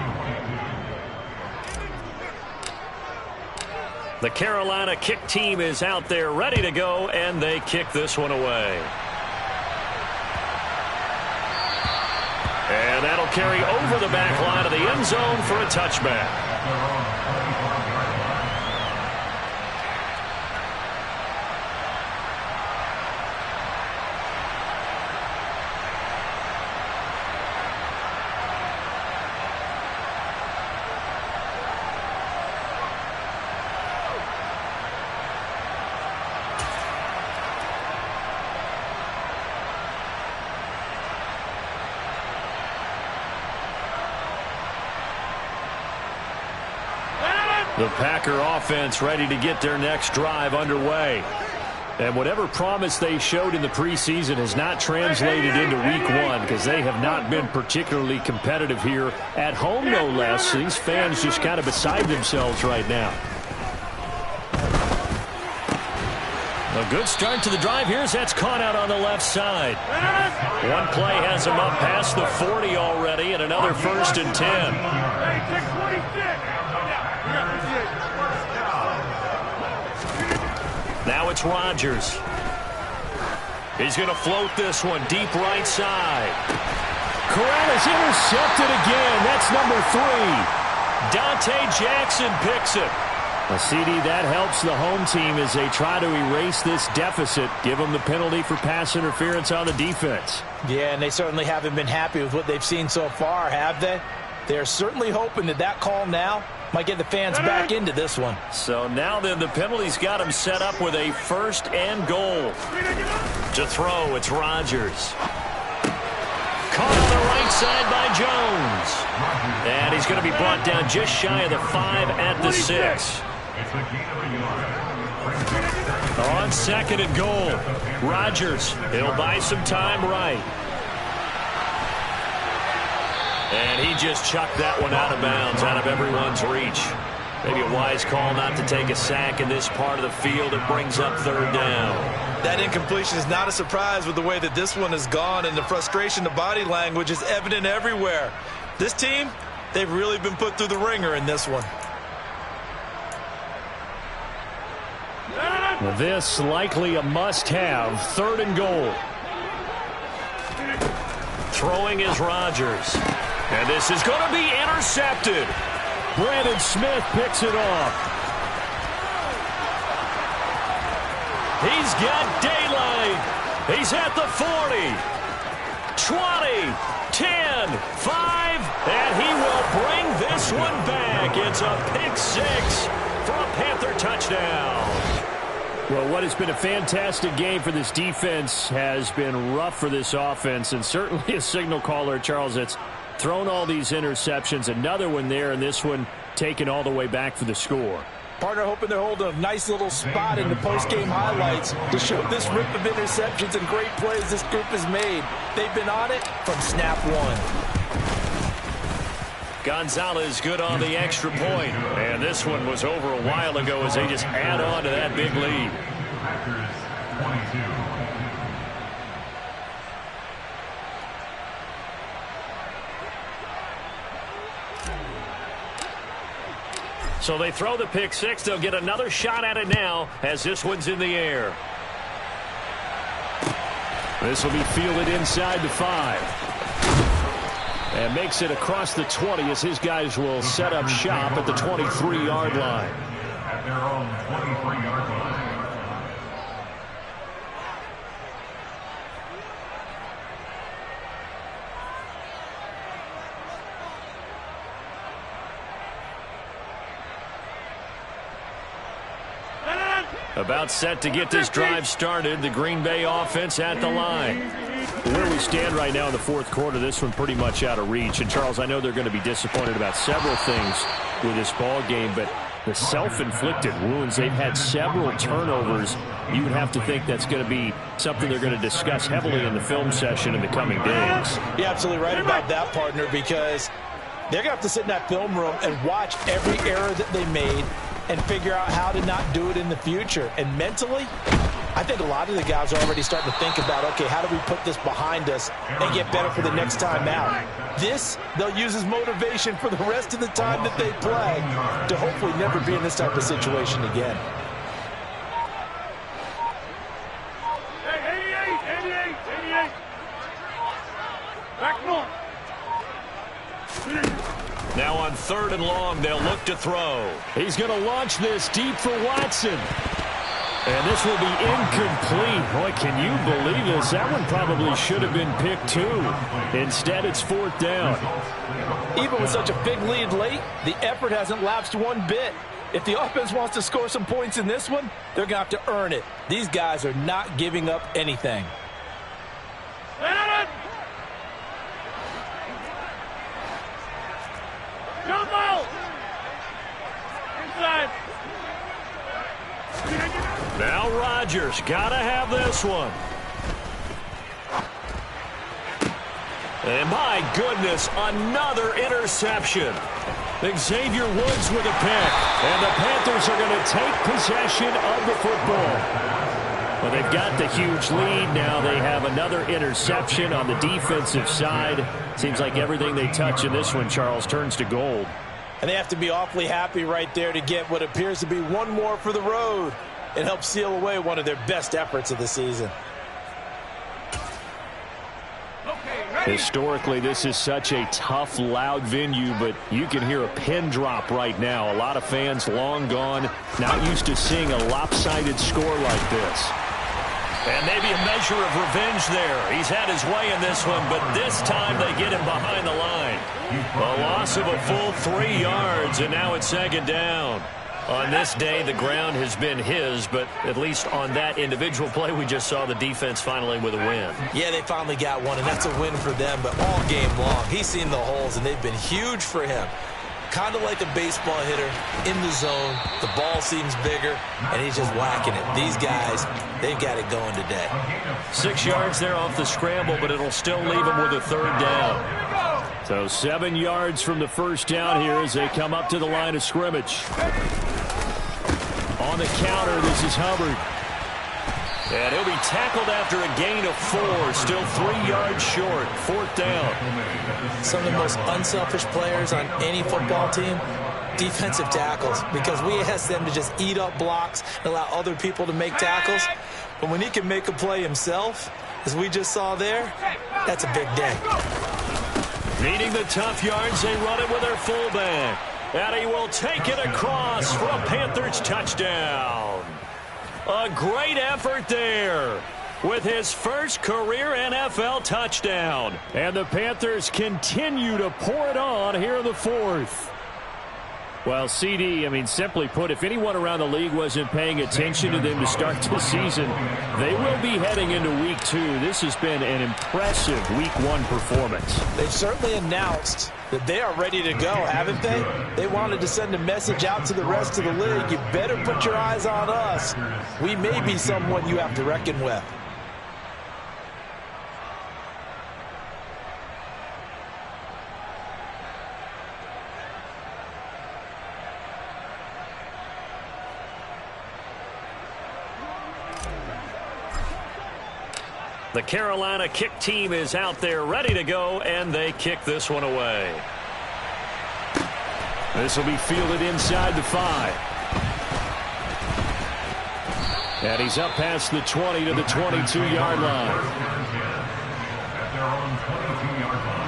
The Carolina kick team is out there ready to go, and they kick this one away. And that'll carry over the back line of the end zone for a touchback. The Packer offense ready to get their next drive underway. And whatever promise they showed in the preseason has not translated into week one because they have not been particularly competitive here at home, no less. These fans just kind of beside themselves right now. A good start to the drive here as that's caught out on the left side. One play has him up past the 40 already, and another 1st and 10. Now it's Rodgers. He's going to float this one deep right side. Corral is intercepted again. That's number 3. Dante Jackson picks it. A CD that helps the home team as they try to erase this deficit, give them the penalty for pass interference on the defense. Yeah, and they certainly haven't been happy with what they've seen so far, have they? They're certainly hoping that that call now might get the fans back into this one. So now then the penalty's got him set up with a 1st and goal. To throw, it's Rodgers. Caught on the right side by Jones. And he's going to be brought down just shy of the 5 at the 6. On 2nd and goal, Rodgers, he'll buy some time right. And he just chucked that one out of bounds, out of everyone's reach. Maybe a wise call not to take a sack in this part of the field. It brings up 3rd down. That incompletion is not a surprise with the way that this one has gone, and the frustration, the body language is evident everywhere. This team, they've really been put through the ringer in this one. This likely a must-have. 3rd and goal. Throwing is Rodgers. And this is going to be intercepted. Brandon Smith picks it off. He's got daylight. He's at the 40, 20, 10, 5, and he will bring this one back. It's a pick 6 for a Panther touchdown. Well, what has been a fantastic game for this defense has been rough for this offense, and certainly a signal caller, Charles, that's thrown all these interceptions. Another one there, and this one taken all the way back for the score. Partner hoping they're holding a nice little spot in the post-game highlights to show this rip of interceptions and great plays this group has made. They've been on it from snap 1. Gonzalez good on the extra point. And this one was over a while ago as they just add on to that big lead. Packers 22. So they throw the pick 6. They'll get another shot at it now as this one's in the air. This will be fielded inside the 5. And makes it across the 20 as his guys will set up shop at the 23-yard line. At their own 23-yard line. About set to get this drive started. The Green Bay offense at the line. Where we stand right now in the fourth quarter, this one pretty much out of reach. And, Charles, I know they're going to be disappointed about several things with this ball game, but the self-inflicted wounds, they've had several turnovers. You would have to think that's going to be something they're going to discuss heavily in the film session in the coming days. You're absolutely right about that, partner, because they're going to have to sit in that film room and watch every error that they made and figure out how to not do it in the future. And mentally, I think a lot of the guys are already starting to think about, okay, how do we put this behind us and get better for the next time out? This, they'll use as motivation for the rest of the time that they play to hopefully never be in this type of situation again. Hey, 88. Back north. Now on 3rd and long, they'll look to throw. He's going to launch this deep for Watson. And this will be incomplete. Boy, can you believe this? That one probably should have been picked too. Instead, it's 4th down. Even with such a big lead late, the effort hasn't lapsed one bit. If the offense wants to score some points in this one, they're going to have to earn it. These guys are not giving up anything. Jump out! Inside! Now Rodgers got to have this one. And my goodness, another interception. Xavier Woods with a pick. And the Panthers are going to take possession of the football. Well, they've got the huge lead. Now they have another interception on the defensive side. Seems like everything they touch in this one, Charles, turns to gold. And they have to be awfully happy right there to get what appears to be one more for the road. It helps seal away one of their best efforts of the season. Historically, this is such a tough, loud venue, but you can hear a pin drop right now. A lot of fans long gone, not used to seeing a lopsided score like this. And maybe a measure of revenge there. He's had his way in this one, but this time they get him behind the line. A loss of a full 3 yards, and now it's 2nd down. On this day, the ground has been his, but at least on that individual play, we just saw the defense finally with a win. Yeah, they finally got one, and that's a win for them, but all game long, he's seen the holes, and they've been huge for him. Kind of like a baseball hitter in the zone. The ball seems bigger, and he's just whacking it. These guys, they've got it going today. 6 yards there off the scramble, but it'll still leave him with a 3rd down. So 7 yards from the first down here as they come up to the line of scrimmage. On the counter, this is Hubbard. And he'll be tackled after a gain of 4, still 3 yards short, 4th down. Some of the most unselfish players on any football team, defensive tackles, because we ask them to just eat up blocks and allow other people to make tackles. But when he can make a play himself, as we just saw there, that's a big day. Needing the tough yards, they run it with their fullback. And he will take it across for a Panthers touchdown. A great effort there with his first career NFL touchdown. And the Panthers continue to pour it on here in the 4th. Well, CD, I mean, simply put, if anyone around the league wasn't paying attention to them to start the season, they will be heading into Week 2. This has been an impressive Week 1 performance. They've certainly announced that they are ready to go, haven't they? They wanted to send a message out to the rest of the league. You better put your eyes on us. We may be someone you have to reckon with. The Carolina kick team is out there ready to go, and they kick this one away. This will be fielded inside the 5. And he's up past the 20 to the 22-yard line. At their own 22-yard line.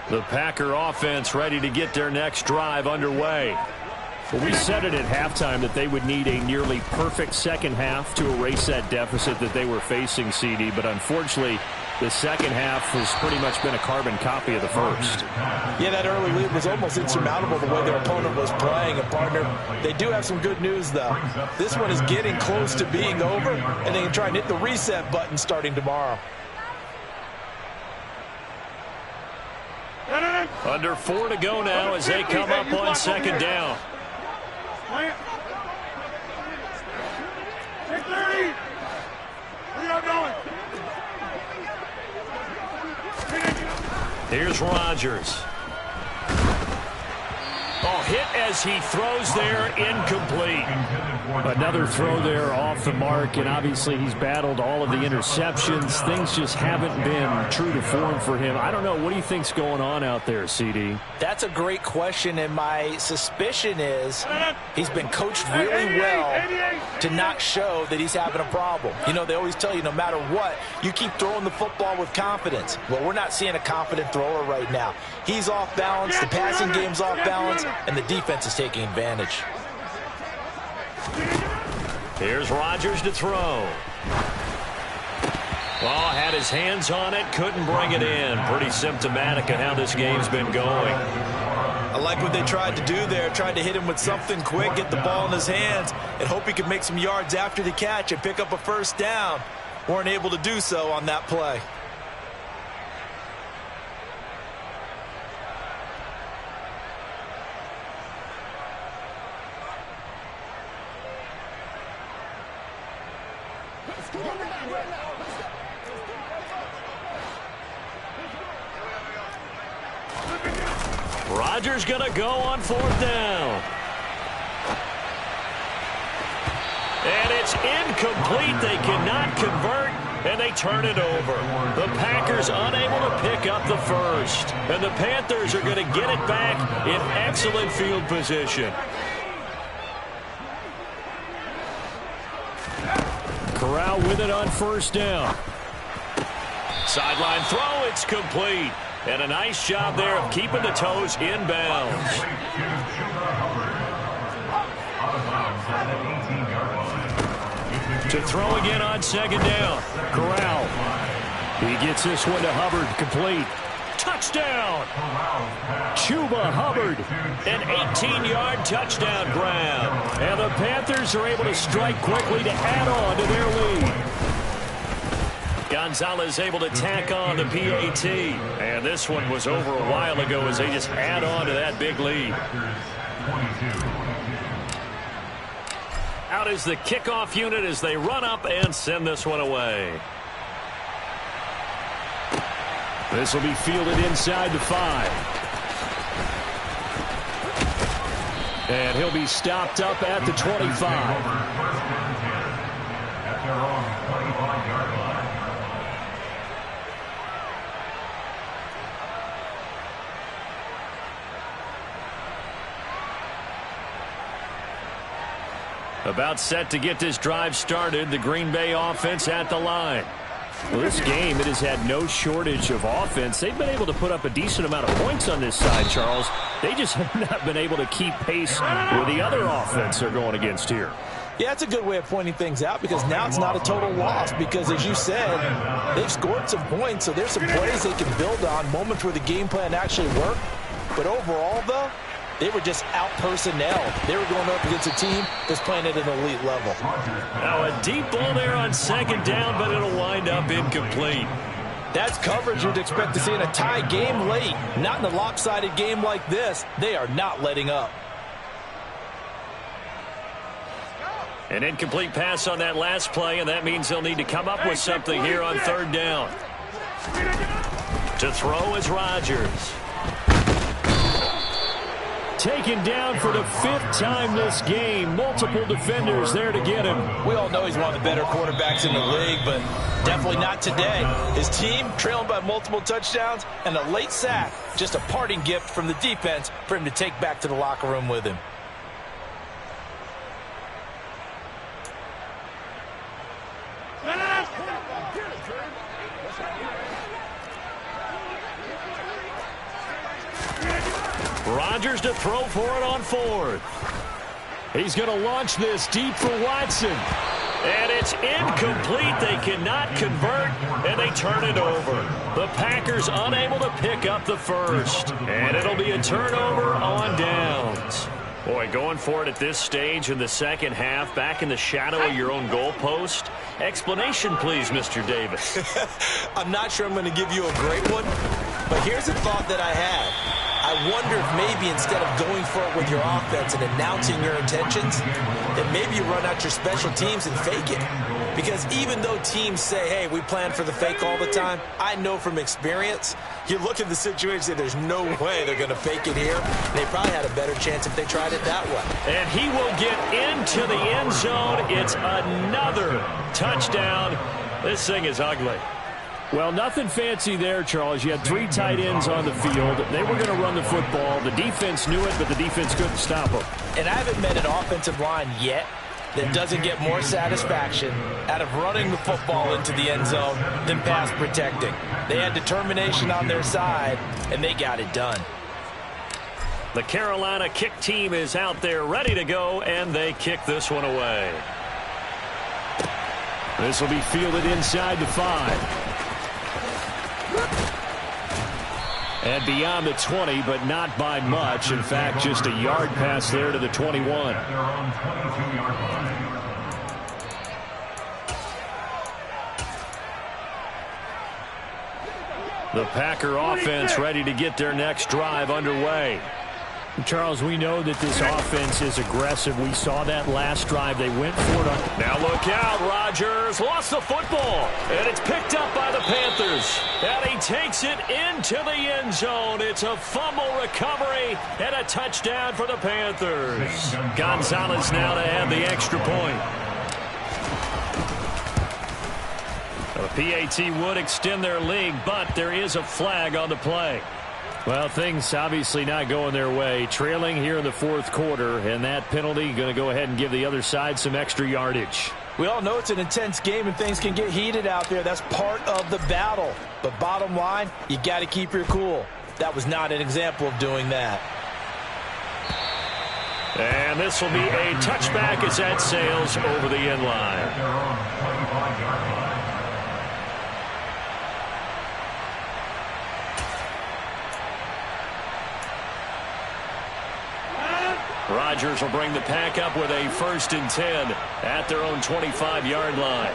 The Packer offense ready to get their next drive underway. Well, we said it at halftime that they would need a nearly perfect second half to erase that deficit that they were facing, CD. But unfortunately, the second half has pretty much been a carbon copy of the first. Yeah, that early lead was almost insurmountable the way their opponent was playing. And, partner, they do have some good news, though. This one is getting close to being over, and they can try and hit the reset button starting tomorrow. Under 4 to go now as they come up on second down. 6:30. Where y'all going? Here's Rodgers. Oh, hit as he throws there, incomplete. Another throw there off the mark, and obviously he's battled all of the interceptions. Things just haven't been true to form for him. I don't know. What do you think's going on out there, CD? That's a great question, and my suspicion is he's been coached really well to not show that he's having a problem. You know, they always tell you no matter what, you keep throwing the football with confidence. Well, we're not seeing a confident thrower right now. He's off balance, the passing game's off balance, and the defense is taking advantage. Here's Rodgers to throw. Oh, had his hands on it, couldn't bring it in. Pretty symptomatic of how this game's been going. I like what they tried to do there. Tried to hit him with something quick, get the ball in his hands, and hope he could make some yards after the catch and pick up a first down. Weren't able to do so on that play. Rodgers going to go on fourth down. And it's incomplete. They cannot convert, and they turn it over. The Packers unable to pick up the first. And the Panthers are going to get it back in excellent field position. Corral with it on first down. Sideline throw, it's complete. And a nice job there of keeping the toes inbounds. To throw again on second down. Corral. He gets this one to Hubbard, complete. Touchdown! Chuba Hubbard. An 18-yard touchdown grab. And the Panthers are able to strike quickly to add on to their lead. Gonzalez able to tack on the PAT. And this one was over a while ago as they just add on to that big lead. Out is the kickoff unit as they run up and send this one away. This will be fielded inside the 5. And he'll be stopped up at the 25. About set to get this drive started. The Green Bay offense at the line. Well, this game, it has had no shortage of offense. They've been able to put up a decent amount of points on this side, Charles. They just have not been able to keep pace with the other offense they're going against here. Yeah, it's a good way of pointing things out because now it's not a total loss because, as you said, they've scored some points, so there's some plays they can build on, moments where the game plan actually worked. But overall, though, they were just out-personnel. They were going up against a team that's playing at an elite level. Now a deep ball there on second down, but it'll wind up incomplete. That's coverage you'd expect to see in a tie game late. Not in a lopsided game like this. They are not letting up. An incomplete pass on that last play, and that means they'll need to come up with something here on third down. To throw is Rodgers. Taken down for the 5th time this game. Multiple defenders there to get him. We all know he's one of the better quarterbacks in the league, but definitely not today. His team trailing by multiple touchdowns and a late sack. Just a parting gift from the defense for him to take back to the locker room with him. Rodgers to throw for it on 4th. He's going to launch this deep for Watson. And it's incomplete. They cannot convert, and they turn it over. The Packers unable to pick up the first. And it'll be a turnover on downs. Boy, going for it at this stage in the second half, back in the shadow of your own goalpost. Explanation, please, Mr. Davis. I'm not sure I'm going to give you a great one, but here's a thought that I had. I wonder if maybe instead of going for it with your offense and announcing your intentions, that maybe you run out your special teams and fake it. Because even though teams say, hey, we plan for the fake all the time, I know from experience, you look at the situation and say there's no way they're going to fake it here. They probably had a better chance if they tried it that way. And he will get into the end zone. It's another touchdown. This thing is ugly. Well, nothing fancy there, Charles. You had 3 tight ends on the field. They were going to run the football. The defense knew it, but the defense couldn't stop them. And I haven't met an offensive line yet that doesn't get more satisfaction out of running the football into the end zone than pass protecting. They had determination on their side, and they got it done. The Carolina kick team is out there ready to go, and they kick this one away. This will be fielded inside the 5. And beyond the 20, but not by much. In fact, just a yard pass there to the 21. The Packer offense ready to get their next drive underway. Charles, we know that this offense is aggressive. We saw that last drive. They went for it. Now look out. Rodgers lost the football. And it's picked up by the Panthers. And he takes it into the end zone. It's a fumble recovery and a touchdown for the Panthers. Gonzalez now to add the extra point. The PAT would extend their lead, but there is a flag on the play. Well, things obviously not going their way. Trailing here in the 4th quarter, and that penalty going to go ahead and give the other side some extra yardage. We all know it's an intense game and things can get heated out there. That's part of the battle. But bottom line, you got to keep your cool. That was not an example of doing that. And this will be a touchback as that sails over the end line. Rodgers will bring the Pack up with a 1st and 10 at their own 25-yard line.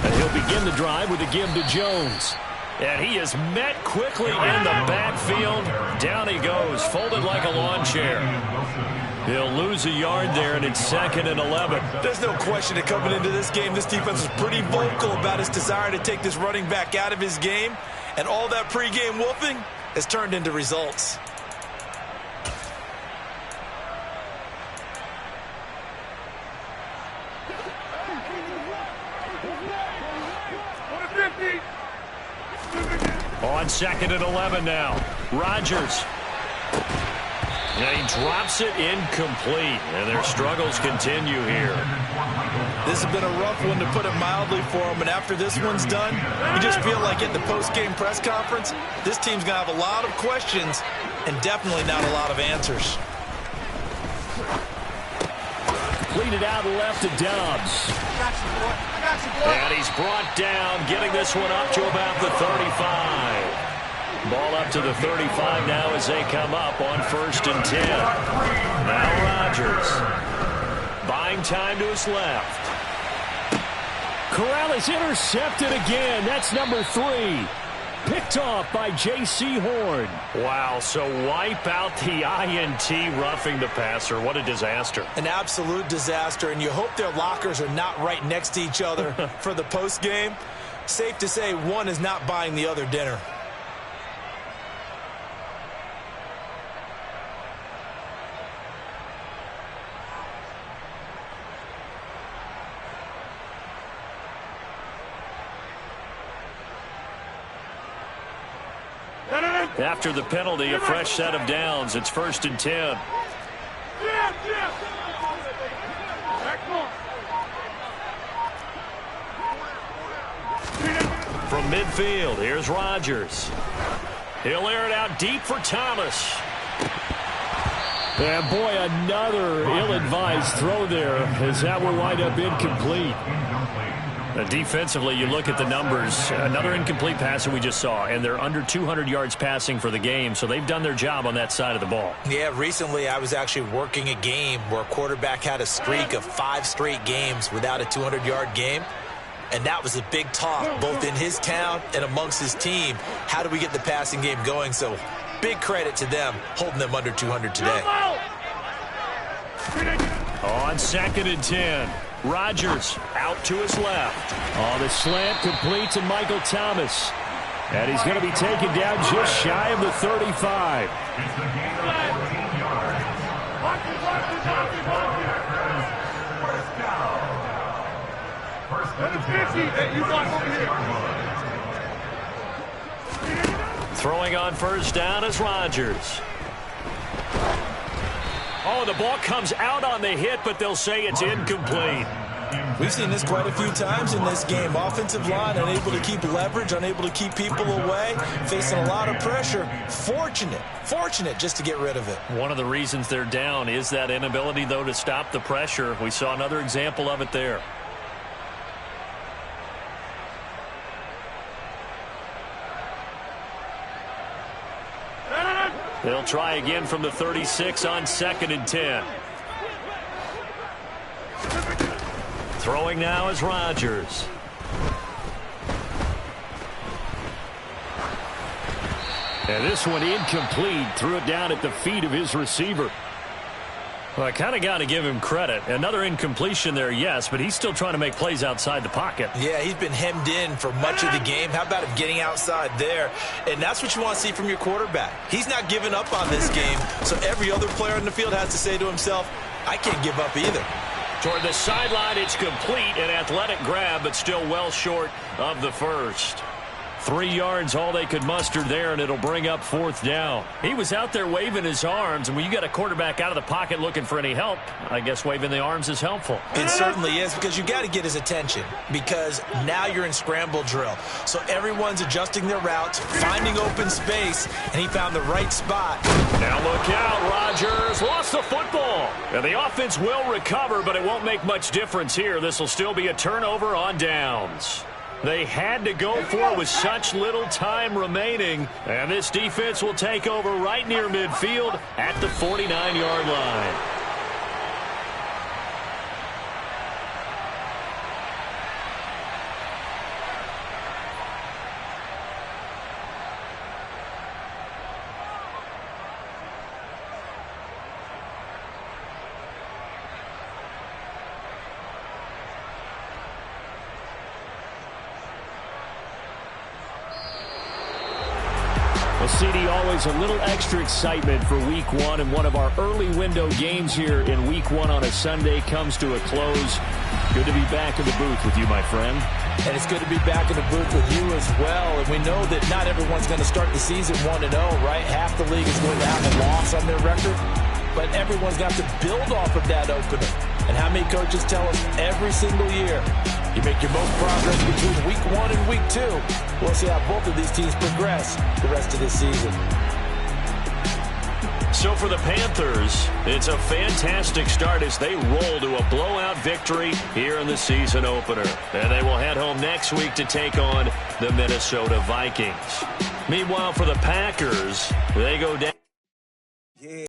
And he'll begin the drive with a give to Jones. And he is met quickly in the backfield. Down he goes, folded like a lawn chair. He'll lose a yard there, and it's 2nd and 11. There's no question that coming into this game, this defense was pretty vocal about his desire to take this running back out of his game. And all that pregame wolfing has turned into results. On 2nd and 11 now. Rodgers. And he drops it incomplete. And their struggles continue here. This has been a rough one, to put it mildly, for him. And after this one's done, you just feel like at the post-game press conference, this team's going to have a lot of questions and definitely not a lot of answers. Completed out left to Dobbs. And he's brought down, getting this one up to about the 35. Ball up to the 35 now as they come up on 1st and 10. Now Rodgers buying time to his left. Corral is intercepted again. That's number 3. Picked off by J.C. Horn. Wow, so wipe out the INT, roughing the passer. What a disaster. An absolute disaster, and you hope their lockers are not right next to each other for the post game. Safe to say one is not buying the other dinner. After the penalty, a fresh set of downs. It's 1st and 10. From midfield, here's Rodgers. He'll air it out deep for Thomas. And boy, another ill-advised throw there, as that will wind up incomplete. Defensively, you look at the numbers. Another incomplete pass that we just saw, and they're under 200 yards passing for the game, so they've done their job on that side of the ball. Yeah, recently I was actually working a game where a quarterback had a streak of 5 straight games without a 200-yard game, and that was a big talk, both in his town and amongst his team. How do we get the passing game going? So big credit to them, holding them under 200 today. On 2nd and 10. Rodgers out to his left. Oh, the slant complete to Michael Thomas. And he's going to be taken down just shy of the 35. Throwing on first down is Rodgers. Oh, the ball comes out on the hit, but they'll say it's incomplete. We've seen this quite a few times in this game. Offensive line unable to keep leverage, unable to keep people away, facing a lot of pressure. Fortunate just to get rid of it. One of the reasons they're down is that inability, though, to stop the pressure. We saw another example of it there. They'll try again from the 36 on 2nd and 10. Throwing now is Rodgers. And this one incomplete. Threw it down at the feet of his receiver. Well, I kind of got to give him credit. Another incompletion there, yes, but he's still trying to make plays outside the pocket. Yeah, he's been hemmed in for much of the game. How about him getting outside there? And that's what you want to see from your quarterback. He's not giving up on this game, so every other player in the field has to say to himself, I can't give up either. Toward the sideline, it's complete. An athletic grab, but still well short of the first. 3 yards, all they could muster there, and it'll bring up 4th down. He was out there waving his arms, and when you got a quarterback out of the pocket looking for any help, I guess waving the arms is helpful. It certainly is, because you got to get his attention, because now you're in scramble drill. So everyone's adjusting their routes, finding open space, and he found the right spot. Now look out, Rodgers lost the football. And the offense will recover, but it won't make much difference here. This will still be a turnover on downs. They had to go for it with such little time remaining. And this defense will take over right near midfield at the 49-yard line. CD, always a little extra excitement for Week 1, and one of our early window games here in Week 1 on a Sunday comes to a close. Good to be back in the booth with you, my friend. And it's good to be back in the booth with you as well. And we know that not everyone's going to start the season 1-0, right? Half the league is going to have a loss on their record. But everyone's got to build off of that opener. And how many coaches tell us every single year, you make your most progress between Week 1 and Week 2. We'll see how both of these teams progress the rest of this season. So for the Panthers, it's a fantastic start as they roll to a blowout victory here in the season opener. And they will head home next week to take on the Minnesota Vikings. Meanwhile, for the Packers, they go down.